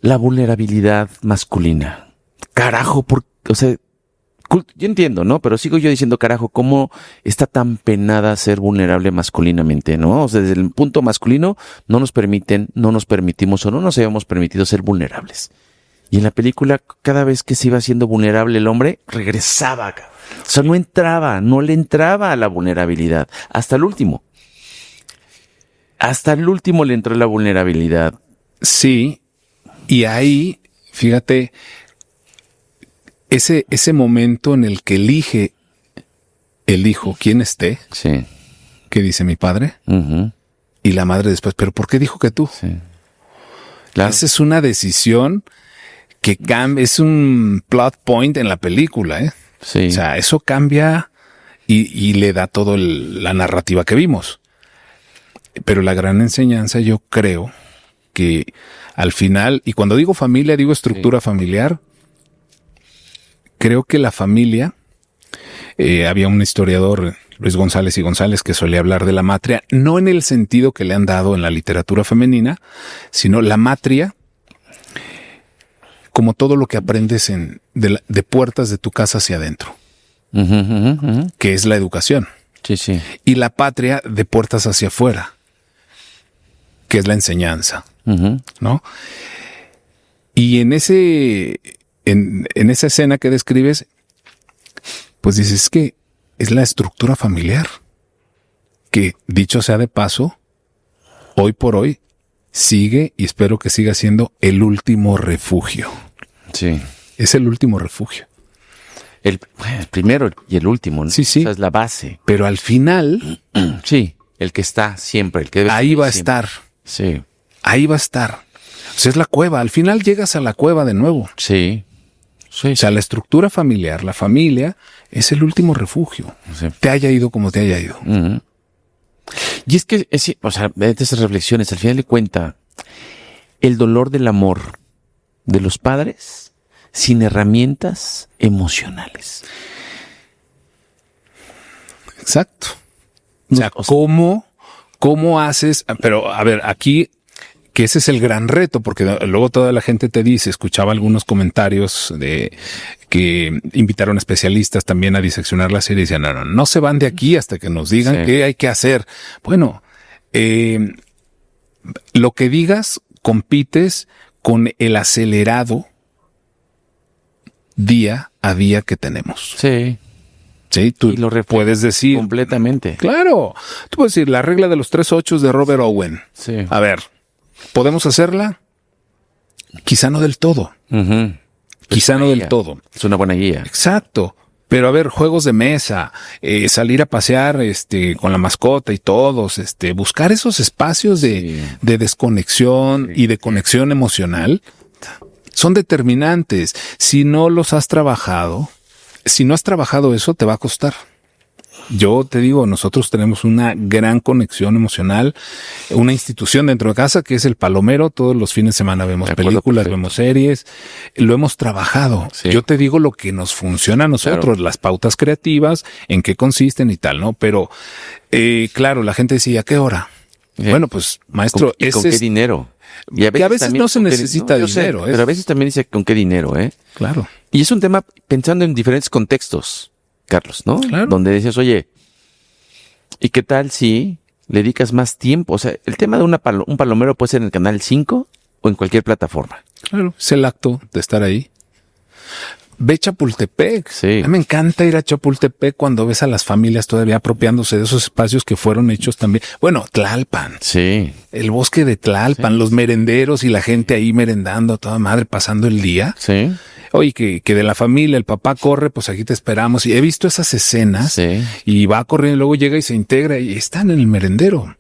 la vulnerabilidad masculina. Carajo, o sea, yo entiendo, ¿no? Pero sigo yo diciendo, carajo, ¿cómo está tan penada ser vulnerable masculinamente, no? O sea, desde el punto masculino no nos permitimos o no nos habíamos permitido ser vulnerables. Y en la película, cada vez que se iba haciendo vulnerable el hombre, regresaba. O sea, no le entraba a la vulnerabilidad. Hasta el último le entró la vulnerabilidad. Sí. Y ahí, fíjate, ese momento en el que elige el hijo quién esté, Sí. que dice mi padre, Uh-huh. y la madre después, ¿pero por qué dijo que tú? Sí. Claro. Esa es una decisión que cambia, es un plot point en la película, ¿eh? Sí. O sea, eso cambia y le da toda la narrativa que vimos. Pero la gran enseñanza, yo creo que al final, y cuando digo familia, digo estructura familiar, creo que la familia, había un historiador, Luis González y González, que solía hablar de la matria, no en el sentido que le han dado en la literatura femenina, sino la matria como todo lo que aprendes de puertas de tu casa hacia adentro, que es la educación. Sí, sí. Y la patria de puertas hacia afuera, que es la enseñanza, ¿no? Y en esa escena que describes, pues dices que es la estructura familiar, que dicho sea de paso, hoy por hoy sigue y espero que siga siendo el último refugio. Sí. Es el último refugio. El primero y el último, ¿no? Sí, sí. Esa es la base. Pero al final, Sí. El que está siempre, el que debe ahí va a siempre. estar. Sí. Ahí va a estar. O sea, es la cueva. Al final llegas a la cueva de nuevo. Sí. Sí. O sea, la estructura familiar, la familia, es el último refugio. Sí. Te haya ido como te haya ido. Ujú. Y es que, o sea, de esas reflexiones, al final de cuenta, el dolor del amor de los padres sin herramientas emocionales. Exacto. O sea, ¿cómo haces? Pero a ver, aquí, que ese es el gran reto, porque luego toda la gente te dice, escuchaba algunos comentarios de que invitaron especialistas también a diseccionar la serie y decían, no se van de aquí hasta que nos digan Sí. qué hay que hacer. Bueno, lo que digas, compites con el acelerado día a día que tenemos. Sí. Sí, tú puedes decir. Completamente. Claro. Tú puedes decir la regla de los 3 8 de Robert Owen. Sí. A ver, ¿podemos hacerla? Quizá no del todo. Quizá no del todo. Es una buena guía. Exacto. Pero a ver, juegos de mesa, salir a pasear, con la mascota y todos, buscar esos espacios de desconexión y de conexión emocional son determinantes. Si no los has trabajado, si no has trabajado eso, te va a costar. Yo te digo, nosotros tenemos una gran conexión emocional, una institución dentro de casa que es el Palomero. Todos los fines de semana vemos películas, vemos series, lo hemos trabajado. Sí. Yo te digo lo que nos funciona a nosotros, claro. Las pautas creativas, en qué consisten y tal, ¿no? Pero, claro, la gente decía, ¿a qué hora? Sí. Bueno, pues, maestro, ¿Y con qué dinero? Y a veces no se necesita dinero. Pero a veces también dice con qué dinero, Claro. Y es un tema pensando en diferentes contextos, Carlos, ¿no? Claro. Donde dices, oye, ¿y qué tal si le dedicas más tiempo? O sea, el tema de un palomero puede ser en el canal 5 o en cualquier plataforma. Claro, es el acto de estar ahí. Ve Chapultepec. Sí. A mí me encanta ir a Chapultepec cuando ves a las familias todavía apropiándose de esos espacios que fueron hechos también. Bueno, Tlalpan. Sí. El bosque de Tlalpan, sí. Los merenderos y la gente ahí merendando, toda madre, pasando el día. Sí. Oye, que de la familia el papá corre, pues aquí te esperamos. Y he visto esas escenas, sí. Y va corriendo, luego llega y se integra y están en el merendero.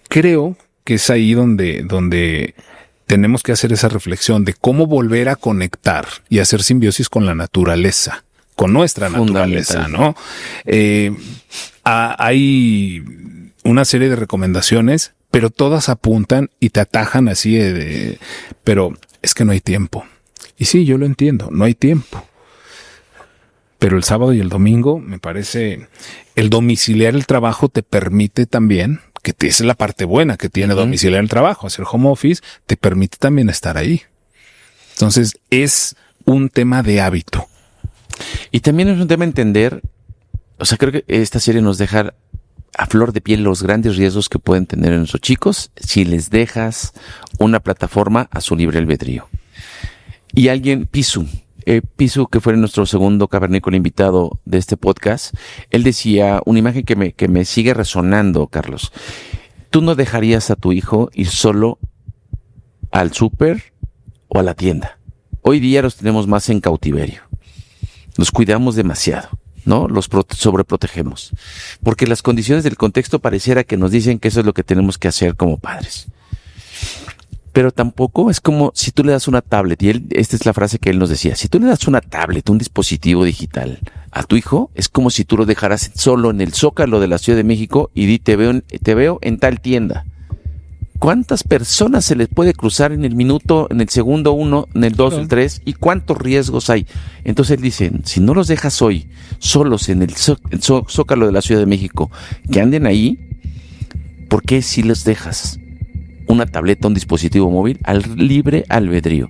Creo que es ahí donde tenemos que hacer esa reflexión de cómo volver a conectar y hacer simbiosis con la naturaleza, con nuestra naturaleza, ¿no? Hay una serie de recomendaciones, pero todas apuntan y te atajan así pero es que no hay tiempo. Y sí, yo lo entiendo, no hay tiempo. Pero el sábado y el domingo, me parece, el domiciliar el trabajo te permite también, que esa es la parte buena que tiene domiciliar el trabajo, hacer home office, te permite también estar ahí. Entonces, es un tema de hábito. Y también es un tema entender, o sea, creo que esta serie nos deja a flor de piel los grandes riesgos que pueden tener nuestros chicos si les dejas una plataforma a su libre albedrío. Y alguien, Pisu, que fue nuestro segundo cavernícola invitado de este podcast, él decía una imagen que me sigue resonando, Carlos. Tú no dejarías a tu hijo ir solo al súper o a la tienda. Hoy día los tenemos más en cautiverio. Los cuidamos demasiado, ¿no? Los sobreprotegemos. Porque las condiciones del contexto pareciera que nos dicen que eso es lo que tenemos que hacer como padres. Pero tampoco es como si tú le das una tablet, y esta es la frase que él nos decía, si tú le das una tablet, un dispositivo digital a tu hijo, es como si tú lo dejaras solo en el Zócalo de la Ciudad de México y te veo en tal tienda. ¿Cuántas personas se les puede cruzar en el minuto, en el segundo 1, en el 2, el 3? ¿Y cuántos riesgos hay? Entonces él dice, si no los dejas hoy solos en el Zócalo de la Ciudad de México, que anden ahí, ¿por qué si los dejas una tableta, un dispositivo móvil al libre albedrío?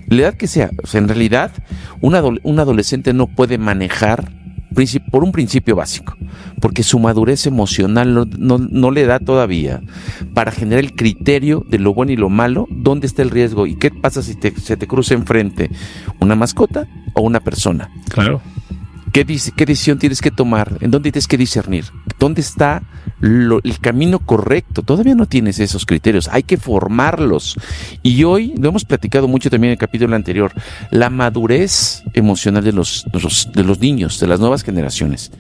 La edad que sea, o sea, en realidad un adolescente no puede manejar por un principio básico, porque su madurez emocional no le da todavía para generar el criterio de lo bueno y lo malo, dónde está el riesgo y qué pasa si se te cruza enfrente una mascota o una persona. Claro. ¿Qué decisión tienes que tomar? ¿En dónde tienes que discernir? ¿Dónde está el camino correcto? Todavía no tienes esos criterios, hay que formarlos. Y hoy, lo hemos platicado mucho también en el capítulo anterior, la madurez emocional de los niños, de las nuevas generaciones.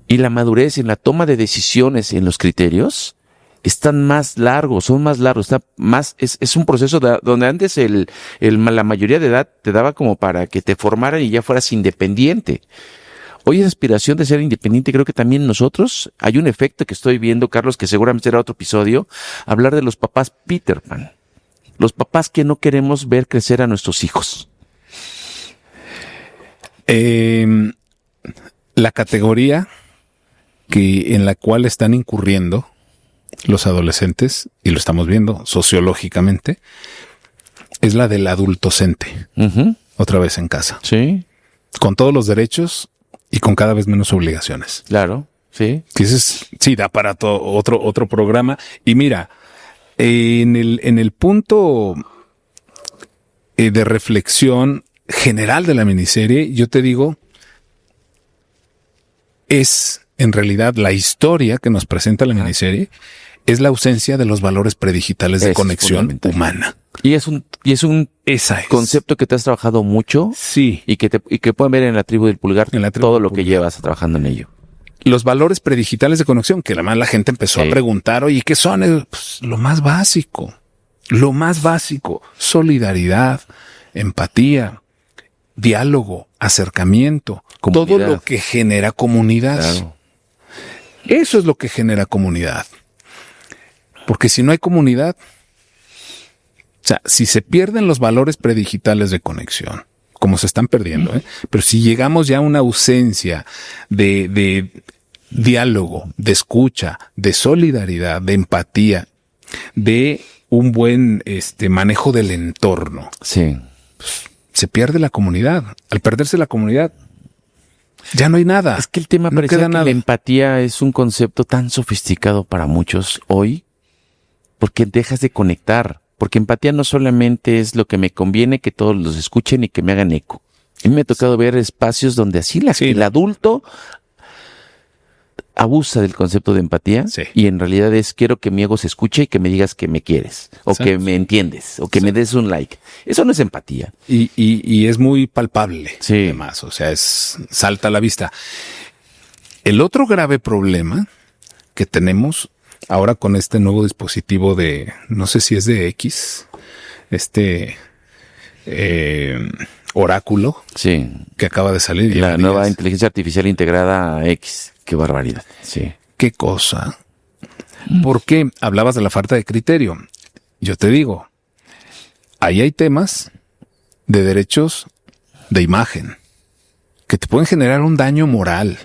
Y la madurez en la toma de decisiones en los criterios están más largos, son más largos, es un proceso donde antes la mayoría de edad te daba como para que te formaran y ya fueras independiente. Hoy esa aspiración de ser independiente, creo que también nosotros, hay un efecto que estoy viendo, Carlos, que seguramente será otro episodio, hablar de los papás Peter Pan. Los papás que no queremos ver crecer a nuestros hijos. La categoría en la cual están incurriendo los adolescentes, y lo estamos viendo sociológicamente, es la del adultocente. Otra vez en casa. Sí. Con todos los derechos y con cada vez menos obligaciones. Claro, sí. Sí, da para otro programa. Y mira, en el punto de reflexión general de la miniserie, yo te digo, es en realidad la historia que nos presenta la miniserie, es la ausencia de los valores predigitales de conexión humana. Y es un concepto que te has trabajado mucho. Sí. Y que pueden ver en la tribu del pulgar todo lo que llevas trabajando en ello. Los valores predigitales de conexión, que además la gente empezó a preguntar, oye, ¿qué son? Pues, lo más básico, solidaridad, empatía, diálogo, acercamiento, comunidad. Todo lo que genera comunidad. Claro. Eso es lo que genera comunidad. Porque si no hay comunidad, o sea, si se pierden los valores predigitales de conexión, como se están perdiendo, pero si llegamos ya a una ausencia de diálogo, de escucha, de solidaridad, de empatía, de un buen manejo del entorno, pues, se pierde la comunidad. Al perderse la comunidad, ya no hay nada. Es que el tema parece que la empatía es un concepto tan sofisticado para muchos hoy, porque dejas de conectar. Porque empatía no solamente es lo que me conviene que todos los escuchen y que me hagan eco. A mí me ha tocado ver espacios donde así el adulto abusa del concepto de empatía y en realidad quiero que mi ego se escuche y que me digas que me quieres o que me entiendes o que me des un like. Eso no es empatía. Y es muy palpable. Además, o sea, salta a la vista. El otro grave problema que tenemos ahora con este nuevo dispositivo de, no sé si es de X, oráculo que acaba de salir. La nueva inteligencia artificial integrada a X. Qué barbaridad. Sí. Qué cosa. ¿Por qué hablabas de la falta de criterio? Yo te digo, ahí hay temas de derechos de imagen que te pueden generar un daño moral.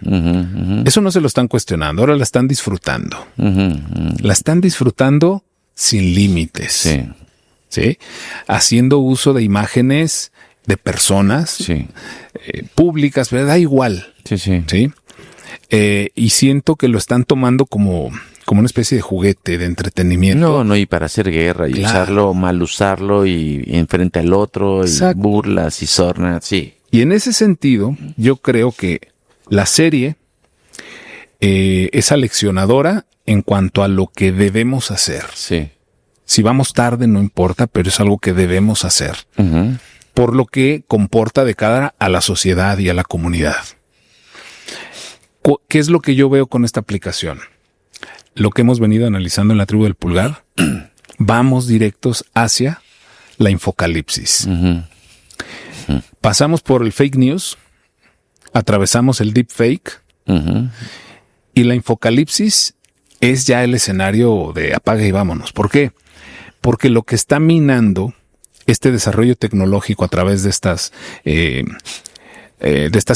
Eso no se lo están cuestionando, ahora la están disfrutando. La están disfrutando sin límites. ¿Sí? Haciendo uso de imágenes de personas públicas, pero da igual. ¿Sí? Y siento que lo están tomando como una especie de juguete, de entretenimiento. No, y para hacer guerra y mal usarlo y enfrente al otro, y burlas y sornas, Y en ese sentido, yo creo que la serie es aleccionadora en cuanto a lo que debemos hacer. Si vamos tarde, no importa, pero es algo que debemos hacer. Por lo que comporta de cara a la sociedad y a la comunidad. ¿Qué es lo que yo veo con esta aplicación? Lo que hemos venido analizando en la tribu del pulgar, vamos directos hacia la infocalipsis. Pasamos por el fake news, atravesamos el deepfake y la infocalipsis es ya el escenario de apaga y vámonos. ¿Por qué? Porque lo que está minando este desarrollo tecnológico a través de estas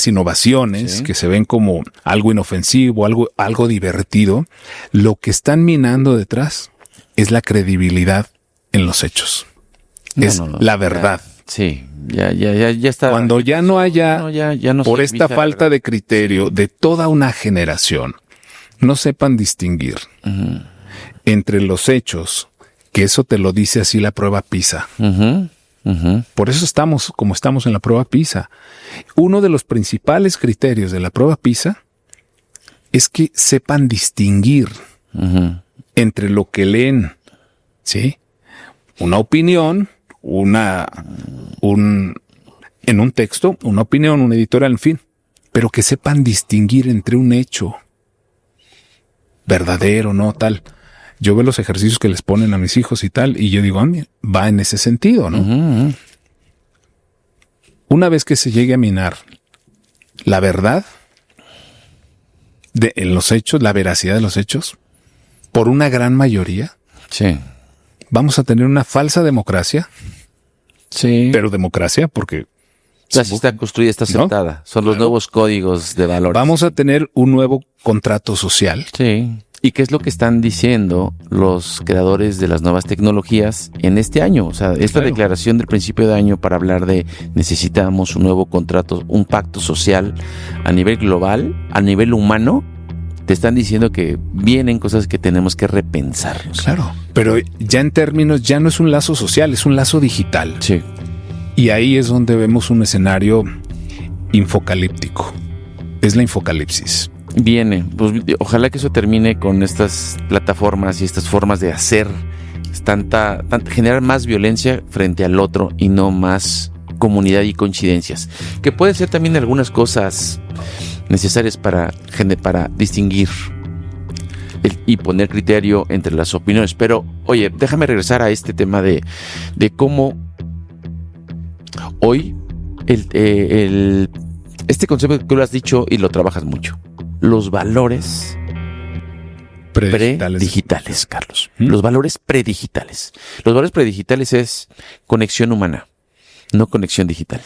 innovaciones que se ven como algo inofensivo, algo divertido, lo que están minando detrás es la credibilidad en los hechos. La verdad. Ya está. Cuando ya no haya, no por esta falta de criterio de toda una generación, no sepan distinguir entre los hechos, que eso te lo dice así la prueba PISA. Por eso estamos como estamos en la prueba PISA. Uno de los principales criterios de la prueba PISA es que sepan distinguir entre lo que leen, una opinión, en un texto, una opinión, un editorial, en fin, pero que sepan distinguir entre un hecho verdadero, no tal. Yo veo los ejercicios que les ponen a mis hijos y tal, y yo digo, va en ese sentido, ¿no? Una vez que se llegue a minar la verdad en los hechos, la veracidad de los hechos, por una gran mayoría, vamos a tener una falsa democracia. Pero democracia porque así está construida, está aceptada. ¿No? Son los nuevos códigos de valores. Vamos a tener un nuevo contrato social. ¿Y qué es lo que están diciendo los creadores de las nuevas tecnologías en este año? O sea, esta declaración del principio de año para hablar de necesitamos un nuevo contrato, un pacto social a nivel global, a nivel humano, te están diciendo que vienen cosas que tenemos que repensar. Claro, pero ya en términos, ya no es un lazo social, es un lazo digital. Y ahí es donde vemos un escenario infocalíptico. Es la infocalipsis. Viene, pues ojalá que eso termine con estas plataformas y estas formas de hacer generar más violencia frente al otro y no más comunidad y coincidencias, que pueden ser también algunas cosas necesarias para distinguir y poner criterio entre las opiniones. Pero, oye, déjame regresar a este tema de cómo hoy este concepto que tú lo has dicho y lo trabajas mucho, los valores predigitales, Carlos. Los valores predigitales. Los valores predigitales es conexión humana, no conexión digital.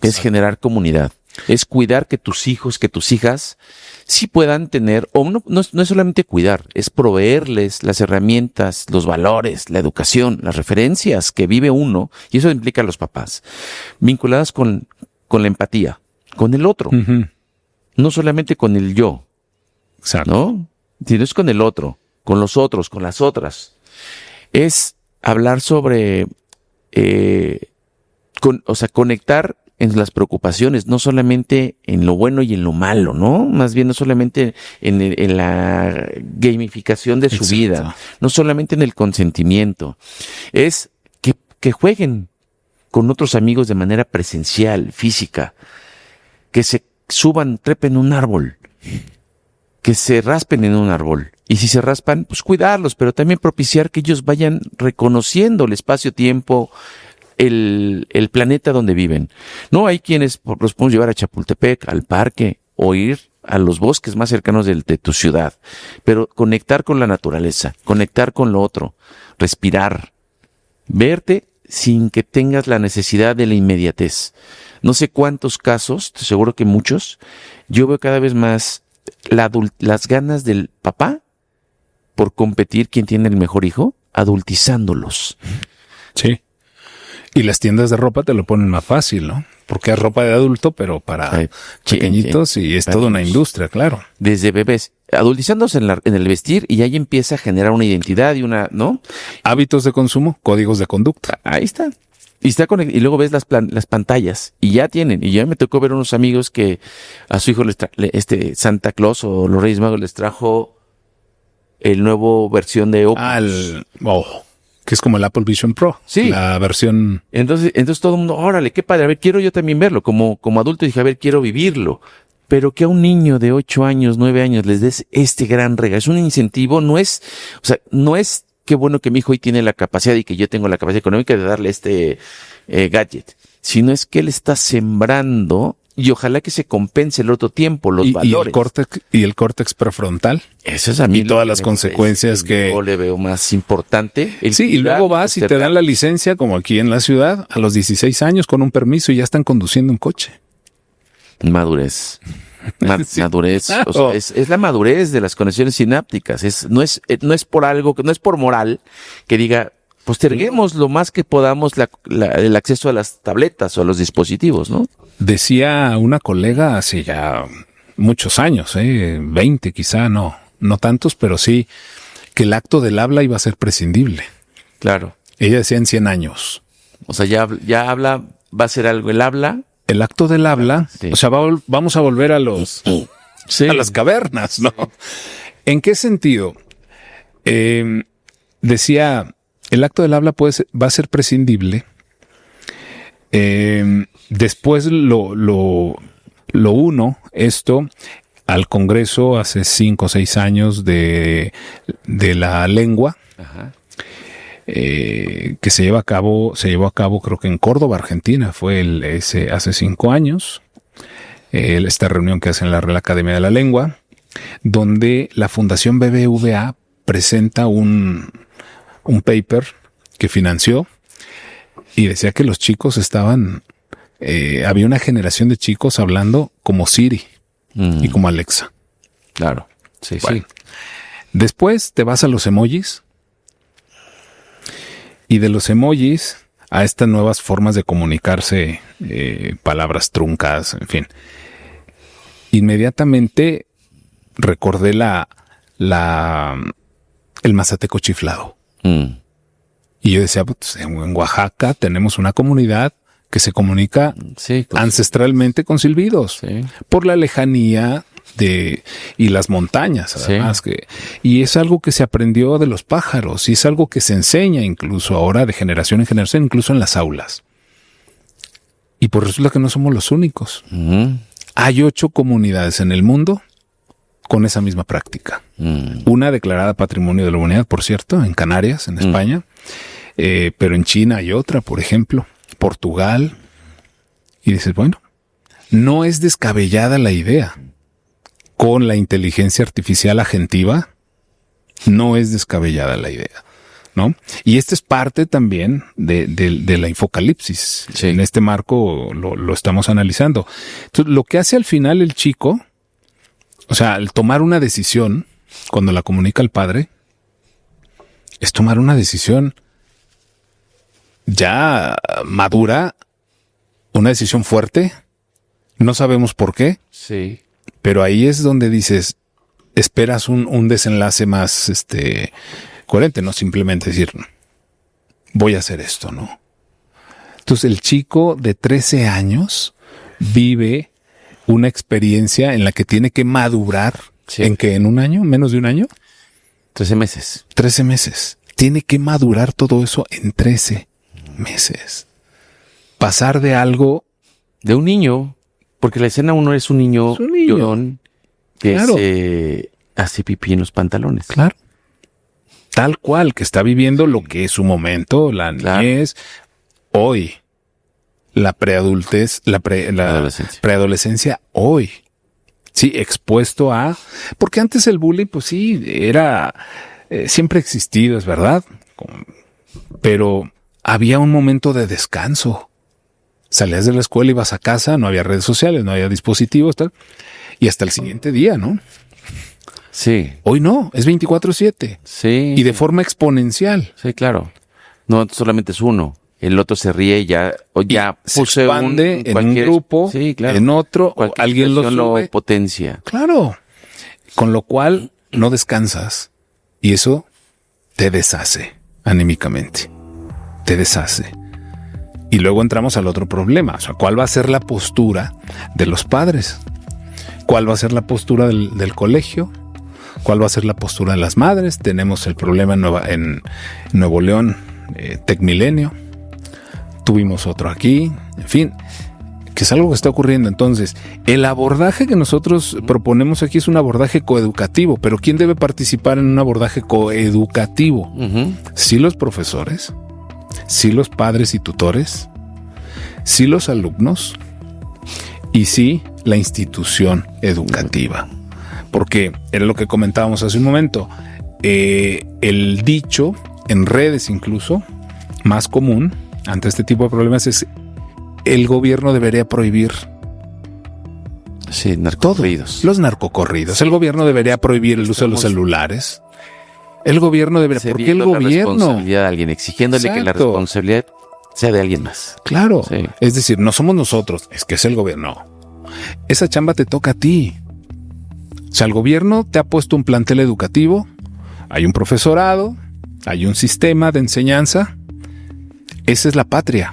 Es generar comunidad. Es cuidar que tus hijos, que tus hijas sí puedan tener, o no es solamente cuidar, es proveerles las herramientas, los valores, la educación, las referencias que vive uno, y eso implica a los papás, vinculadas con la empatía, con el otro. No solamente con el yo. Exacto. ¿No? Sino es con el otro, con los otros, con las otras. Es hablar sobre, conectar en las preocupaciones, no solamente en lo bueno y en lo malo, ¿no? Más bien no solamente en la gamificación de su vida, no solamente en el consentimiento. Es que jueguen con otros amigos de manera presencial, física, que se suban, trepen un árbol, que se raspen en un árbol. Y si se raspan, pues cuidarlos, pero también propiciar que ellos vayan reconociendo el espacio-tiempo, el planeta donde viven. No hay quienes los podemos llevar a Chapultepec, al parque, o ir a los bosques más cercanos de tu ciudad. Pero conectar con la naturaleza, conectar con lo otro, respirar, verte sin que tengas la necesidad de la inmediatez. No sé cuántos casos, seguro que muchos, yo veo cada vez más las ganas del papá por competir quién tiene el mejor hijo, adultizándolos. Sí. Y las tiendas de ropa te lo ponen más fácil, ¿no? Porque es ropa de adulto, pero para pequeñitos y es toda una industria, claro. Desde bebés, adultizándose en el vestir y ahí empieza a generar una identidad y ¿no? Hábitos de consumo, códigos de conducta. Ahí está. Y luego ves las pantallas y ya tienen. Y ya me tocó ver unos amigos que a su hijo Santa Claus o los Reyes Magos les trajo el nuevo versión de Oculus. Que es como el Apple Vision Pro. Sí. La versión. Entonces todo el mundo, órale, qué padre. A ver, quiero yo también verlo. Como adulto dije, a ver, quiero vivirlo. Pero que a un niño de 8 años, 9 años les des este gran regalo. Es un incentivo, no es qué bueno que mi hijo hoy tiene la capacidad y que yo tengo la capacidad económica de darle este gadget, sino es que él está sembrando y ojalá que se compense el otro tiempo, los valores. Y el córtex prefrontal. Eso es a mí. Y todas las consecuencias que yo le veo más importante. Sí, y luego vas y te dan la licencia, como aquí en la ciudad, a los 16 años con un permiso y ya están conduciendo un coche. Madurez. Sí, madurez, claro. O sea, es la madurez de las conexiones sinápticas. No es por algo, no es por moral que diga, posterguemos lo más que podamos el acceso a las tabletas o a los dispositivos, ¿no? Decía una colega hace ya muchos años, 20 quizá, no tantos, pero sí, que el acto del habla iba a ser prescindible. Claro. Ella decía en 100 años. O sea, ya habla, va a ser algo el habla. El acto del habla, sí. O sea, vamos a volver a las cavernas, ¿no? ¿En qué sentido? Decía, el acto del habla va a ser prescindible. Después lo uno, esto, al Congreso hace 5 o 6 años de la lengua. Ajá. Que se llevó a cabo creo que en Córdoba, Argentina, fue hace 5 años, esta reunión que hacen en la Real Academia de la Lengua, donde la Fundación BBVA presenta un paper que financió y decía que los chicos había una generación de chicos hablando como Siri y como Alexa. Claro, sí, bueno, sí. Después te vas a los emojis. Y de los emojis a estas nuevas formas de comunicarse, palabras truncas, en fin. Inmediatamente recordé el mazateco chiflado. Y yo decía, pues, en Oaxaca tenemos una comunidad que se comunica ancestralmente con silbidos por la lejanía y las montañas, además y es algo que se aprendió de los pájaros y es algo que se enseña incluso ahora de generación en generación, incluso en las aulas. Y pues resulta que no somos los únicos. Hay 8 comunidades en el mundo con esa misma práctica. Una declarada Patrimonio de la Humanidad, por cierto, en Canarias, en España, pero en China hay otra, por ejemplo, Portugal. Y dices, bueno, no es descabellada la idea. Con la inteligencia artificial agentiva, no es descabellada la idea, ¿no? Y esta es parte también de la infocalipsis. En este marco lo estamos analizando. Entonces, lo que hace al final el chico, o sea, al tomar una decisión, cuando la comunica al padre, es tomar una decisión ya madura, una decisión fuerte. No sabemos por qué. Sí. Pero ahí es donde dices, esperas un desenlace más coherente, no simplemente decir, voy a hacer esto, ¿no? Entonces el chico de 13 años vive una experiencia en la que tiene que madurar. ¿En qué? ¿En un año? ¿Menos de un año? 13 meses. 13 meses. Tiene que madurar todo eso en 13 meses. Pasar de algo... De un niño... Porque la escena uno es un niño llorón que se hace pipí en los pantalones. Claro. Tal cual, que está viviendo lo que es su momento, la niñez, hoy. La preadultez, la preadolescencia hoy. Sí, expuesto a... Porque antes el bullying, pues sí, era... siempre ha existido, es verdad. Pero había un momento de descanso. Salías de la escuela, ibas a casa, no había redes sociales, no había dispositivos, tal. Y hasta el siguiente día, ¿no? Sí. Hoy no, es 24/7. Sí. Y de forma exponencial. Sí, claro. No solamente es uno. El otro se ríe y ya se expande en un grupo, en otro, alguien lo potencia. Claro. Con lo cual no descansas. Y eso te deshace anímicamente. Te deshace. Y luego entramos al otro problema. O sea, ¿cuál va a ser la postura de los padres? ¿Cuál va a ser la postura del colegio? ¿Cuál va a ser la postura de las madres? Tenemos el problema en Nuevo León, Tecmilenio. Tuvimos otro aquí. En fin, que es algo que está ocurriendo. Entonces, el abordaje que nosotros proponemos aquí es un abordaje coeducativo. Pero ¿quién debe participar en un abordaje coeducativo? Sí, los profesores. Sí, los padres y tutores, sí, los alumnos y sí, la institución educativa. Porque era lo que comentábamos hace un momento. El dicho en redes incluso más común ante este tipo de problemas es el gobierno debería prohibir narcocorridos. Los narcocorridos. El gobierno debería prohibir el uso de los celulares. El gobierno debería... ¿Por qué el gobierno? Responsabilidad de alguien, exigiéndole que la responsabilidad sea de alguien más. Claro. Sí. Es decir, no somos nosotros, es que es el gobierno. No. Esa chamba te toca a ti. O sea, el gobierno te ha puesto un plantel educativo, hay un profesorado, hay un sistema de enseñanza. Esa es la patria.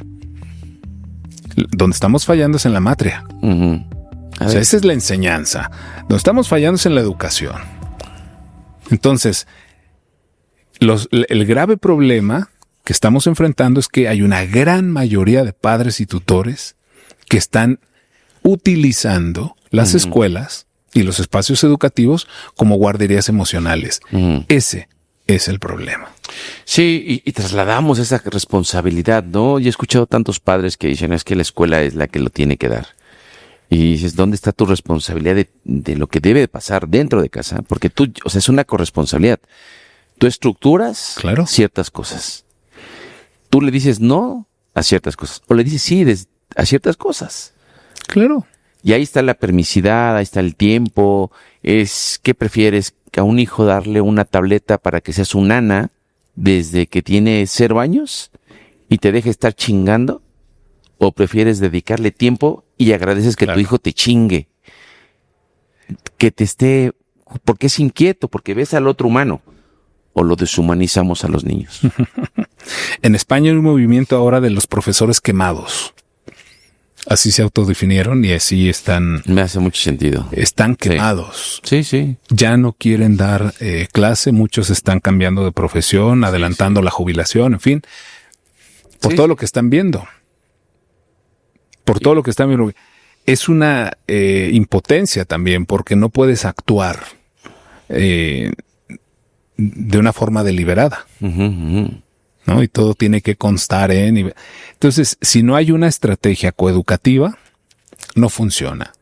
Donde estamos fallando es en la matria. O sea, esa es la enseñanza. Donde estamos fallando es en la educación. Entonces... El grave problema que estamos enfrentando es que hay una gran mayoría de padres y tutores que están utilizando las escuelas y los espacios educativos como guarderías emocionales. Ese es el problema. Sí, y trasladamos esa responsabilidad, ¿no? Y he escuchado tantos padres que dicen, es que la escuela es la que lo tiene que dar. Y dices, ¿dónde está tu responsabilidad de lo que debe pasar dentro de casa? Porque tú, o sea, es una corresponsabilidad. Tú estructuras ciertas cosas. Tú le dices no a ciertas cosas. O le dices sí a ciertas cosas. Claro. Y ahí está la permisidad, ahí está el tiempo. ¿Qué prefieres? ¿A un hijo darle una tableta para que sea su nana desde que tiene 0 años y te deje estar chingando? ¿O prefieres dedicarle tiempo y agradeces que tu hijo te chingue? Que te esté... Porque es inquieto, porque ves al otro humano. ¿O lo deshumanizamos a los niños? En España hay un movimiento ahora de los profesores quemados. Así se autodefinieron y así están. Me hace mucho sentido. Están quemados. Sí. Ya no quieren dar clase. Muchos están cambiando de profesión, adelantando la jubilación, en fin. Por todo lo que están viendo. Por todo lo que están viendo. Es una impotencia también porque no puedes actuar de una forma deliberada. ¿No? Y todo tiene que constar en... Entonces, si no hay una estrategia coeducativa, no funciona.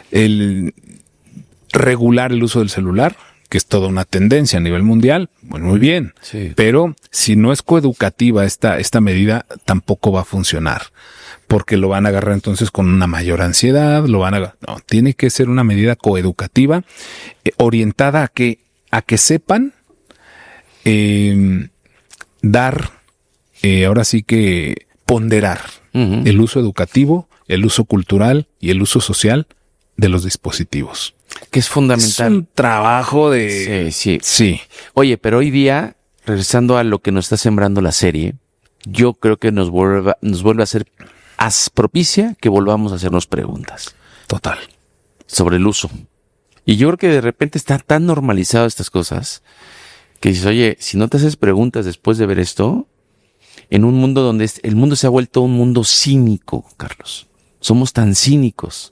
El regular el uso del celular, que es toda una tendencia a nivel mundial, bueno, muy bien. Sí. Pero si no es coeducativa esta medida, tampoco va a funcionar. Porque lo van a agarrar entonces con una mayor ansiedad, no, tiene que ser una medida coeducativa, orientada a que sepan dar, ahora sí que ponderar el uso educativo, el uso cultural y el uso social de los dispositivos. Que es fundamental. Es un trabajo de... Sí. Oye, pero hoy día, regresando a lo que nos está sembrando la serie, yo creo que nos vuelve a ser propicia que volvamos a hacernos preguntas. Total. Sobre el uso. Y yo creo que de repente está tan normalizado estas cosas que dices, oye, si no te haces preguntas después de ver esto, en un mundo donde el mundo se ha vuelto un mundo cínico, Carlos. Somos tan cínicos.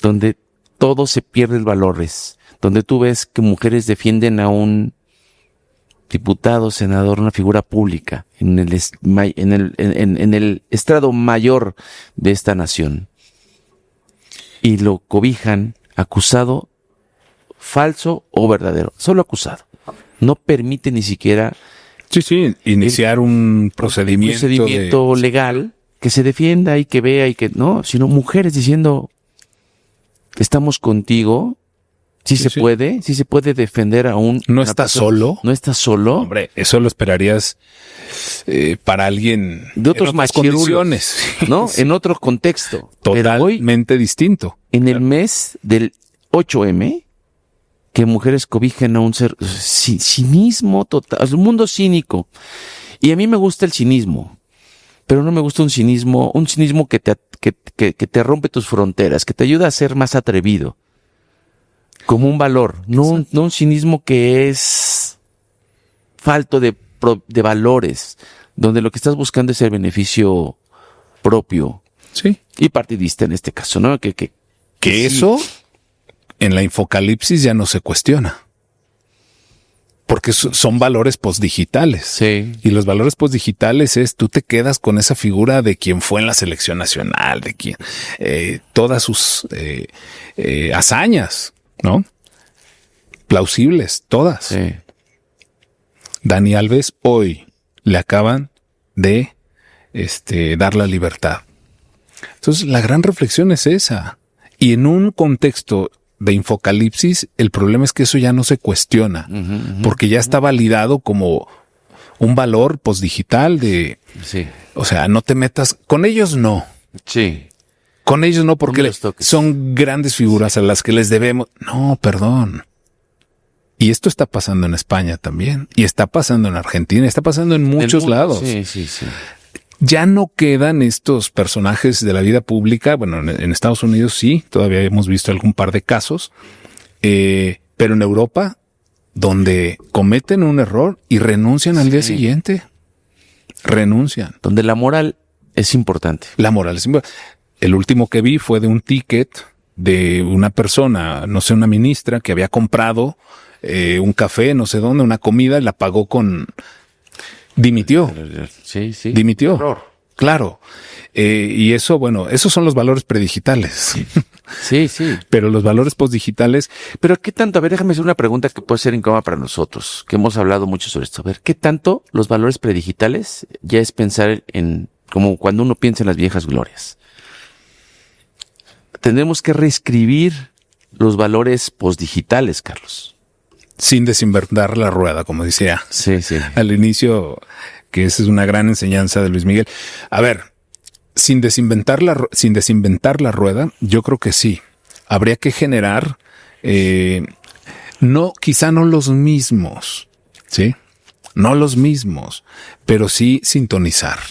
Donde todo se pierde valores. Donde tú ves que mujeres defienden a un diputado, senador, una figura pública en el estrado mayor de esta nación. Y lo cobijan acusado, falso o verdadero. Solo acusado. No permite ni siquiera iniciar un procedimiento legal que se defienda y que vea y que no, sino mujeres diciendo estamos contigo, sí se puede defender a un... No estás solo. No estás solo. Hombre, eso lo esperarías para alguien de otros condiciones, ¿no? Sí. En otro contexto. Totalmente distinto. En el mes del 8M, que mujeres cobijan a un ser cinismo total, un mundo cínico. Y a mí me gusta el cinismo, pero no me gusta un cinismo que te rompe tus fronteras, que te ayuda a ser más atrevido, como un valor, no un cinismo que es falto de valores, donde lo que estás buscando es el beneficio propio, y partidista en este caso, ¿no? Que eso en la infocalipsis ya no se cuestiona. Porque son valores postdigitales. Sí. Y los valores postdigitales es, tú te quedas con esa figura de quien fue en la selección nacional, de quien, todas sus hazañas, ¿no? Plausibles, todas. Sí. Dani Alves hoy le acaban de dar la libertad. Entonces, la gran reflexión es esa. Y en un contexto de infocalipsis, el problema es que eso ya no se cuestiona, porque ya está validado como un valor postdigital de... Sí. O sea, no te metas... Con ellos no. Sí. Con ellos no, porque son grandes figuras a las que les debemos... No, perdón. Y esto está pasando en España también. Y está pasando en Argentina. Está pasando en muchos lados. Sí. Ya no quedan estos personajes de la vida pública. Bueno, en Estados Unidos sí, todavía hemos visto algún par de casos. Pero en Europa, donde cometen un error y renuncian al día siguiente. Renuncian. Donde la moral es importante. La moral es importante. El último que vi fue de un ticket de una persona, no sé, una ministra que había comprado un café, no sé dónde, una comida, y la pagó con... Dimitió. Sí. Dimitió. Error. Claro. Y eso, bueno, esos son los valores predigitales. Sí. Pero los valores postdigitales... Pero ¿qué tanto? A ver, déjame hacer una pregunta que puede ser incómoda para nosotros, que hemos hablado mucho sobre esto. A ver, ¿qué tanto los valores predigitales ya es pensar en... como cuando uno piensa en las viejas glorias? Tendremos que reescribir los valores postdigitales, Carlos. Sin desinventar la rueda, como decía sí. al inicio, que esa es una gran enseñanza de Luis Miguel. A ver, sin desinventar la rueda, yo creo que sí. Habría que generar, quizá no los mismos, ¿sí? No los mismos, pero sí sintonizar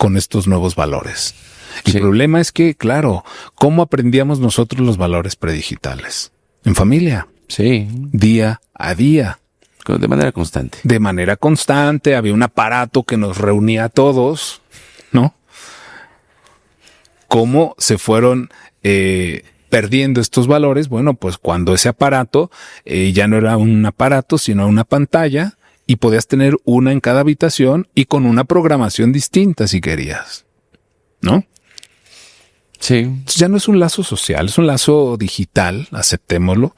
con estos nuevos valores. Sí. El problema es que, claro, ¿cómo aprendíamos nosotros los valores predigitales? En familia. Sí. Día a día. De manera constante. De manera constante. Había un aparato que nos reunía a todos, ¿no? ¿Cómo se fueron perdiendo estos valores? Bueno, pues cuando ese aparato ya no era un aparato, sino una pantalla, y podías tener una en cada habitación y con una programación distinta si querías, ¿no? Sí. Entonces ya no es un lazo social, es un lazo digital, aceptémoslo.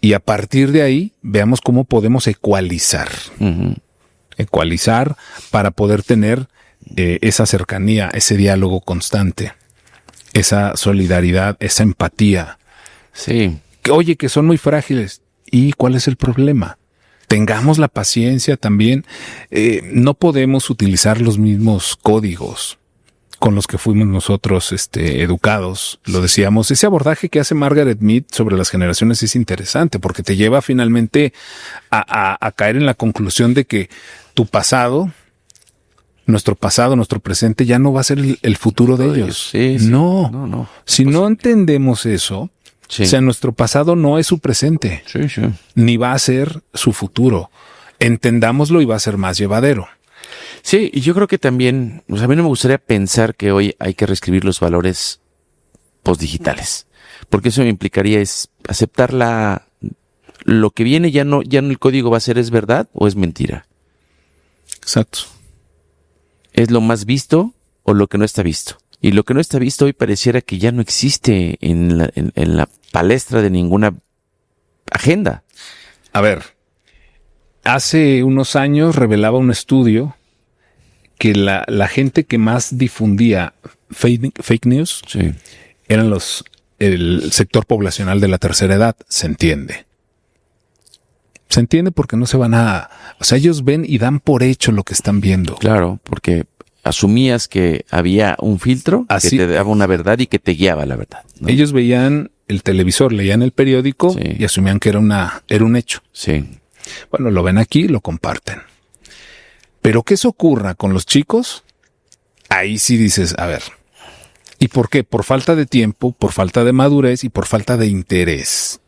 Y a partir de ahí, veamos cómo podemos ecualizar. Uh-huh. Ecualizar para poder tener esa cercanía, ese diálogo constante, esa solidaridad, esa empatía. Sí. Oye, que son muy frágiles. ¿Y cuál es el problema? Tengamos la paciencia también. No podemos utilizar los mismos códigos con los que fuimos nosotros educados. Lo decíamos, ese abordaje que hace Margaret Mead sobre las generaciones es interesante porque te lleva finalmente a caer en la conclusión de que tu pasado, nuestro presente ya no va a ser el futuro de ellos. Sí, sí. No. Si no entendemos eso, sí. O sea, nuestro pasado no es su presente, sí. Ni va a ser su futuro. Entendámoslo y va a ser más llevadero. Sí, y yo creo que también, a mí no me gustaría pensar que hoy hay que reescribir los valores postdigitales, porque eso me implicaría es aceptar lo que viene, ya no el código va a ser es verdad o es mentira. Exacto. Es lo más visto o lo que no está visto. Y lo que no está visto hoy pareciera que ya no existe en la palestra de ninguna agenda. A ver, hace unos años revelaba un estudio que la gente que más difundía fake news sí. eran el sector poblacional de la tercera edad. Se entiende. Se entiende porque no se van a... O sea, ellos ven y dan por hecho lo que están viendo. Claro, porque asumías que había un filtro que te daba una verdad y que te guiaba la verdad, ¿no? Ellos veían el televisor, leían el periódico sí. y asumían que era un hecho. Sí. Bueno, lo ven aquí, lo comparten. Pero que eso ocurra con los chicos, ahí sí dices, a ver, ¿y por qué? Por falta de tiempo, por falta de madurez y por falta de interés.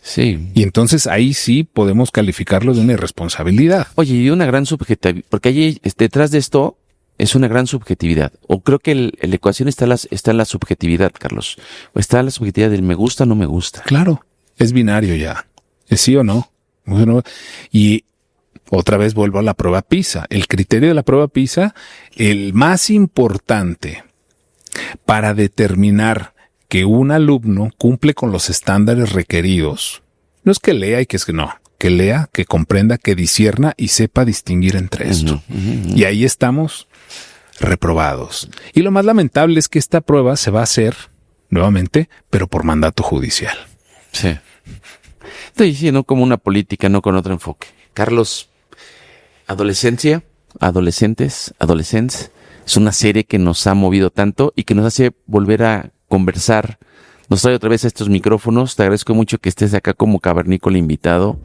Sí. Y entonces ahí sí podemos calificarlo de una irresponsabilidad. Oye, y una gran subjetividad, porque allí detrás de esto es una gran subjetividad. O creo que la ecuación está en la subjetividad, Carlos. O está en la subjetividad del me gusta o no me gusta. Claro, es binario ya. ¿Es sí o no? Bueno, y otra vez vuelvo a la prueba PISA. El criterio de la prueba PISA, el más importante para determinar que un alumno cumple con los estándares requeridos, no es que lea y que lea, que comprenda, que discierna y sepa distinguir entre esto. Y ahí estamos reprobados. Y lo más lamentable es que esta prueba se va a hacer nuevamente, pero por mandato judicial. Sí. Estoy diciendo como una política, no con otro enfoque. Carlos, adolescentes, es una serie que nos ha movido tanto y que nos hace volver a conversar. Nos trae otra vez a estos micrófonos. Te agradezco mucho que estés acá como cavernícola invitado.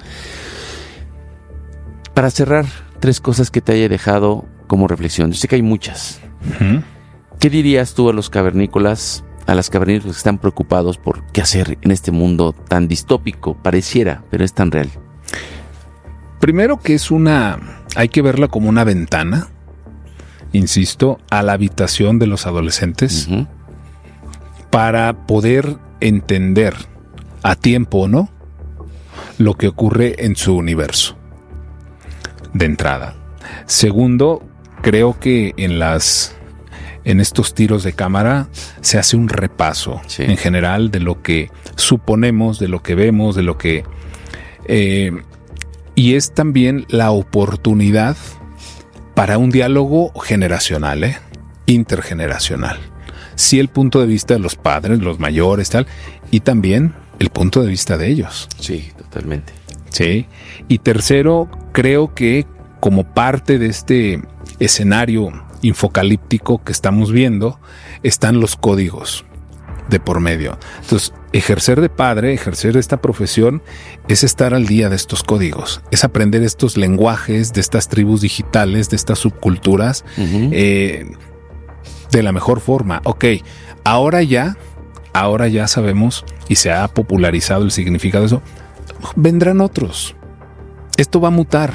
Para cerrar, 3 cosas que te haya dejado como reflexión. Yo sé que hay muchas. Uh-huh. ¿Qué dirías tú a las cavernícolas que están preocupados por qué hacer en este mundo tan distópico? Pareciera, pero es tan real. Primero que hay que verla como una ventana, insisto, a la habitación de los adolescentes, uh-huh, para poder entender a tiempo o no lo que ocurre en su universo. De entrada. Segundo, creo que en estos tiros de cámara se hace un repaso, sí, en general de lo que suponemos, de lo que vemos, de lo que... y es también la oportunidad para un diálogo generacional, intergeneracional. Sí, el punto de vista de los padres, los mayores, tal, y también el punto de vista de ellos. Sí, totalmente. Sí. Y tercero, creo que como parte de este escenario infocalíptico que estamos viendo, están los códigos de por medio. Entonces, ejercer de padre, ejercer esta profesión, es estar al día de estos códigos, es aprender estos lenguajes de estas tribus digitales, de estas subculturas, uh-huh, de la mejor forma. Ok, ahora ya sabemos y se ha popularizado el significado de eso. Vendrán otros. Esto va a mutar.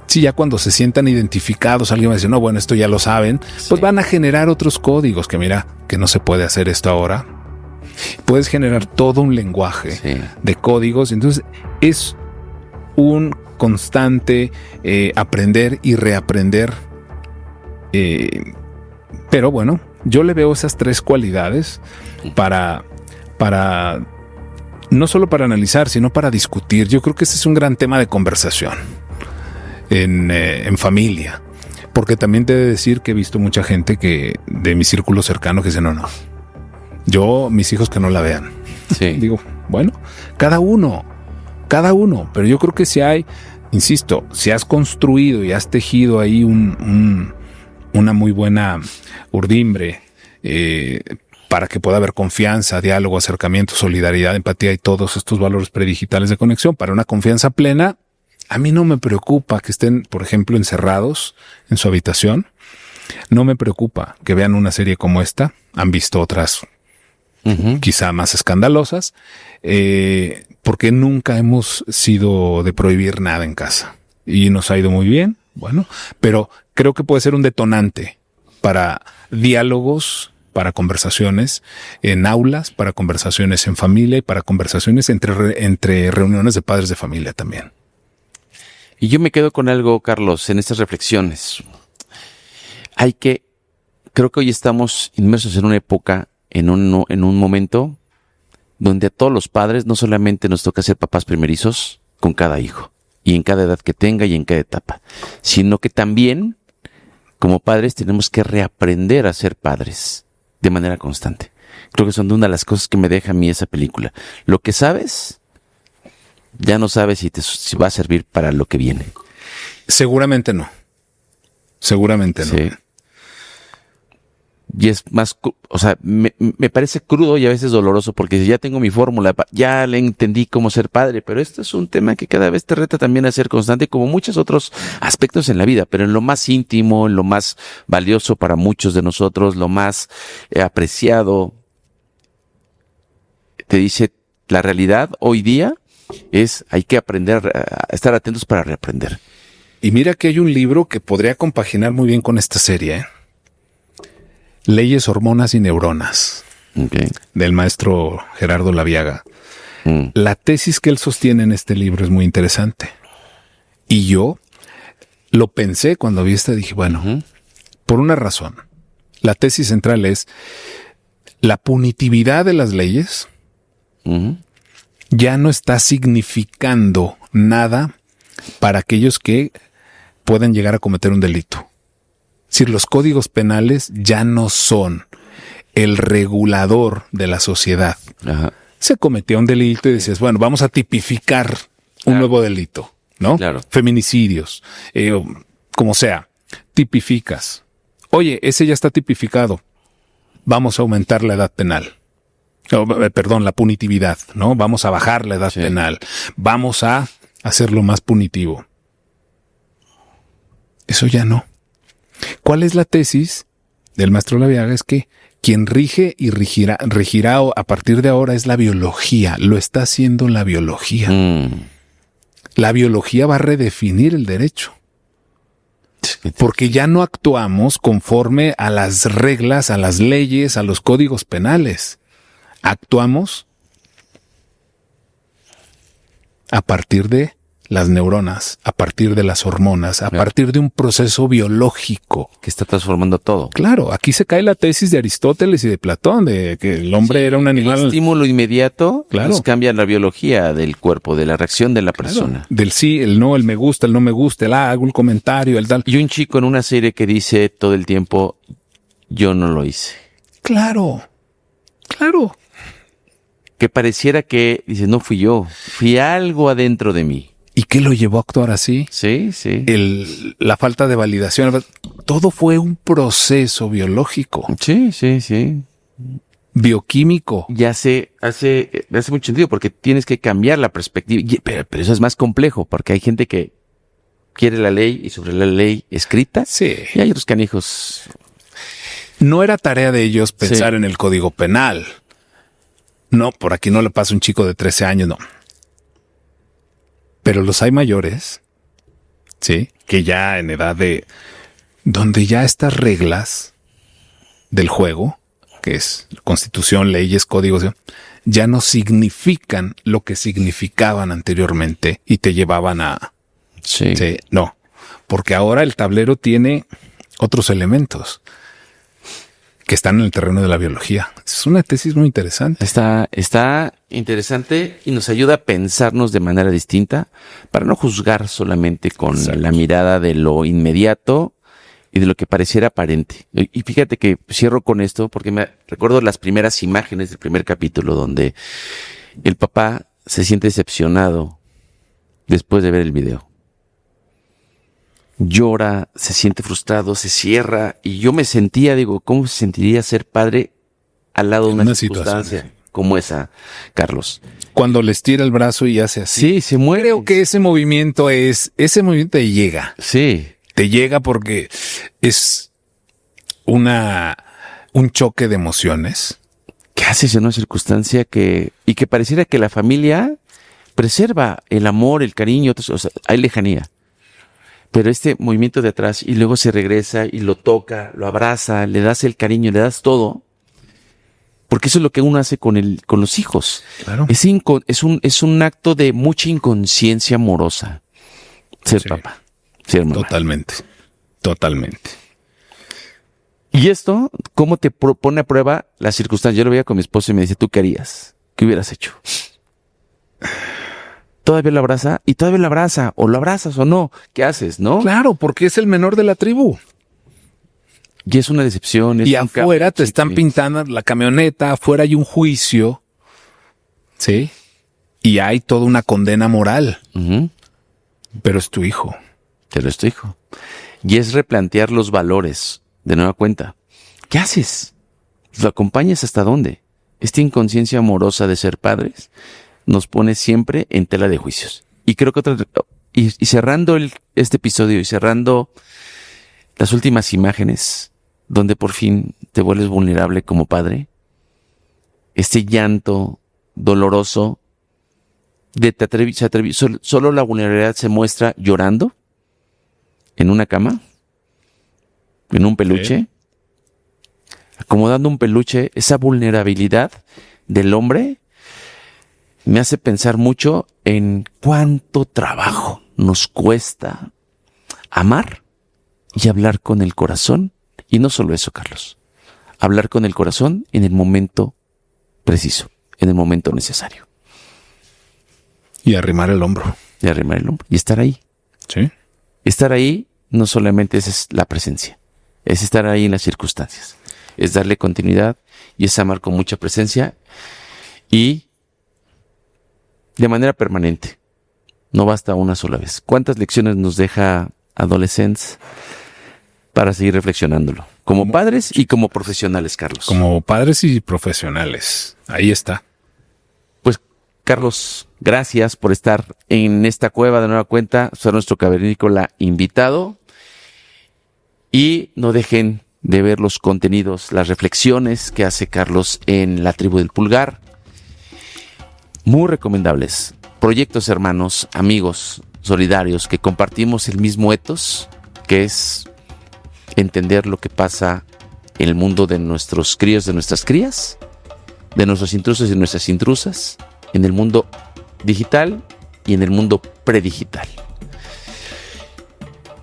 Sí, ya cuando se sientan identificados, alguien va a decir, no, bueno, esto ya lo saben, pues van a generar otros códigos que mira, que no se puede hacer esto ahora. Puedes generar todo un lenguaje de códigos. Entonces es un constante aprender y reaprender. Pero bueno, yo le veo esas 3 cualidades para no solo para analizar, sino para discutir. Yo creo que ese es un gran tema de conversación en familia. Porque también te he de decir que he visto mucha gente que de mi círculo cercano que dice, no, yo, mis hijos que no la vean. Sí. Digo, bueno, cada uno. Pero yo creo que si hay, insisto, si has construido y has tejido ahí una muy buena urdimbre para que pueda haber confianza, diálogo, acercamiento, solidaridad, empatía y todos estos valores predigitales de conexión para una confianza plena, a mí no me preocupa que estén, por ejemplo, encerrados en su habitación. No me preocupa que vean una serie como esta. Han visto otras quizá más escandalosas, porque nunca hemos sido de prohibir nada en casa y nos ha ido muy bien. Bueno, pero creo que puede ser un detonante para diálogos, para conversaciones en aulas, para conversaciones en familia y para conversaciones entre reuniones de padres de familia también. Y yo me quedo con algo, Carlos, en estas reflexiones. Creo que hoy estamos inmersos en una época, en un momento donde a todos los padres no solamente nos toca ser papás primerizos con cada hijo y en cada edad que tenga y en cada etapa, sino que también como padres tenemos que reaprender a ser padres de manera constante. Creo que son una de las cosas que me deja a mí esa película. Lo que sabes, ya no sabes si va a servir para lo que viene. Seguramente no. Seguramente no. Sí. Y es más, me parece crudo y a veces doloroso porque ya tengo mi fórmula, ya le entendí cómo ser padre, pero esto es un tema que cada vez te reta también a ser constante como muchos otros aspectos en la vida, pero en lo más íntimo, en lo más valioso para muchos de nosotros, lo más apreciado. Te dice, la realidad hoy día hay que aprender a estar atentos para reaprender. Y mira que hay un libro que podría compaginar muy bien con esta serie, Leyes, Hormonas y Neuronas, del maestro Gerardo Laviaga. La tesis que él sostiene en este libro es muy interesante. Y yo lo pensé cuando vi esta, dije, bueno, por una razón. La tesis central es la punitividad de las leyes ya no está significando nada para aquellos que pueden llegar a cometer un delito. Es decir, los códigos penales ya no son el regulador de la sociedad. Ajá. Se cometía un delito y decías, bueno, vamos a tipificar un nuevo delito, ¿no? Claro. Feminicidios, como sea, tipificas. Oye, ese ya está tipificado. Vamos a aumentar la edad penal. La punitividad, ¿no? Vamos a bajar la edad penal. Vamos a hacerlo más punitivo. Eso ya no. ¿Cuál es la tesis del maestro Laviaga? Es que quien rige y regirá a partir de ahora es la biología. Lo está haciendo la biología. La biología va a redefinir el derecho. Porque ya no actuamos conforme a las reglas, a las leyes, a los códigos penales. Actuamos a partir de las neuronas, a partir de las hormonas, a partir de un proceso biológico que está transformando todo. Claro, aquí se cae la tesis de Aristóteles y de Platón de que el hombre era un animal. El estímulo inmediato nos cambia la biología del cuerpo, de la reacción de la persona. Del sí, el no, el me gusta, el no me gusta, el hago un comentario, el tal. Y un chico en una serie que dice todo el tiempo, yo no lo hice. Claro. Que pareciera que dice, no fui yo, fui algo adentro de mí. ¿Y qué lo llevó a actuar así? Sí. La falta de validación. Todo fue un proceso biológico. Sí. Bioquímico. Ya hace mucho sentido porque tienes que cambiar la perspectiva. Pero eso es más complejo porque hay gente que quiere la ley y sobre la ley escrita. Sí. Y hay otros canijos. no era tarea de ellos pensar en el Código Penal. No, por aquí no le pasa a un chico de 13 años, no. Pero los hay mayores, sí, que ya en edad de donde ya estas reglas del juego, que es constitución, leyes, códigos, ya no significan lo que significaban anteriormente y te llevaban a... Sí, no, porque ahora el tablero tiene otros elementos que están en el terreno de la biología. Es una tesis muy interesante. Está interesante y nos ayuda a pensarnos de manera distinta para no juzgar solamente con la mirada de lo inmediato y de lo que pareciera aparente. Y fíjate que cierro con esto porque me recuerdo las primeras imágenes del primer capítulo donde el papá se siente decepcionado después de ver el video. Llora, se siente frustrado, se cierra y yo me sentía, ¿cómo se sentiría ser padre al lado de una circunstancia como esa, Carlos? Cuando les tira el brazo y hace así. Sí, se muere. Creo que ese movimiento te llega. Sí. Te llega porque es un choque de emociones. ¿Qué haces en una circunstancia que pareciera que la familia preserva el amor, el cariño, o sea, hay lejanía? Pero este movimiento de atrás y luego se regresa y lo toca, lo abraza, le das el cariño, le das todo. Porque eso es lo que uno hace con los hijos. Claro. Es un acto de mucha inconsciencia amorosa. Ser papá, ser mamá. Totalmente. Y esto, ¿cómo te pone a prueba la circunstancia? Yo lo veía con mi esposo y me dice, ¿tú qué harías? ¿Qué hubieras hecho? Todavía lo abraza o lo abrazas o no. ¿Qué haces, no? Claro, porque es el menor de la tribu. Y es una decepción. Y afuera te están pintando la camioneta, afuera hay un juicio, ¿sí? Y hay toda una condena moral. Uh-huh. Pero es tu hijo. Y es replantear los valores de nueva cuenta. ¿Qué haces? ¿Lo acompañas hasta dónde? Esta inconsciencia amorosa de ser padres nos pone siempre en tela de juicios. Y creo que y cerrando este episodio y cerrando las últimas imágenes donde por fin te vuelves vulnerable como padre, este llanto doloroso solo la vulnerabilidad se muestra llorando en una cama, en un peluche, acomodando un peluche. Esa vulnerabilidad del hombre me hace pensar mucho en cuánto trabajo nos cuesta amar y hablar con el corazón. Y no solo eso, Carlos. Hablar con el corazón en el momento preciso, en el momento necesario. Y arrimar el hombro. Y estar ahí. Sí. Estar ahí no solamente es la presencia, es estar ahí en las circunstancias. Es darle continuidad y es amar con mucha presencia y de manera permanente. No basta una sola vez. ¿Cuántas lecciones nos deja Adolescents para seguir reflexionándolo? Como padres y como profesionales, Carlos. Como padres y profesionales. Ahí está. Pues, Carlos, gracias por estar en esta cueva de nueva cuenta. Soy nuestro cavernícola invitado. Y no dejen de ver los contenidos, las reflexiones que hace Carlos en La Tribu del Pulgar. Muy recomendables. Proyectos hermanos, amigos, solidarios, que compartimos el mismo ethos, que es entender lo que pasa en el mundo de nuestros críos, de nuestras crías, de nuestros intrusos y nuestras intrusas, en el mundo digital y en el mundo predigital.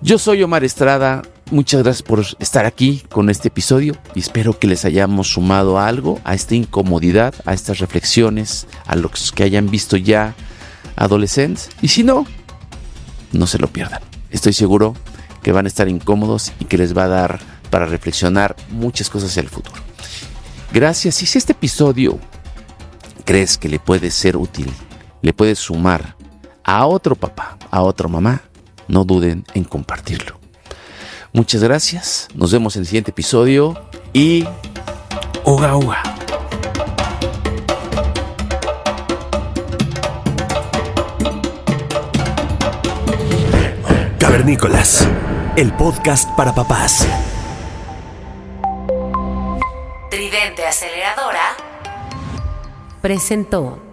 Yo soy Omar Estrada. Muchas gracias por estar aquí con este episodio y espero que les hayamos sumado algo a esta incomodidad, a estas reflexiones, a los que hayan visto ya Adolescents. Y si no, no se lo pierdan. Estoy seguro que van a estar incómodos y que les va a dar para reflexionar muchas cosas hacia el futuro. Gracias. Y si este episodio crees que le puede ser útil, le puede sumar a otro papá, a otra mamá, no duden en compartirlo. Muchas gracias. Nos vemos en el siguiente episodio y uga uga. Cavernícolas, el podcast para papás. presentó.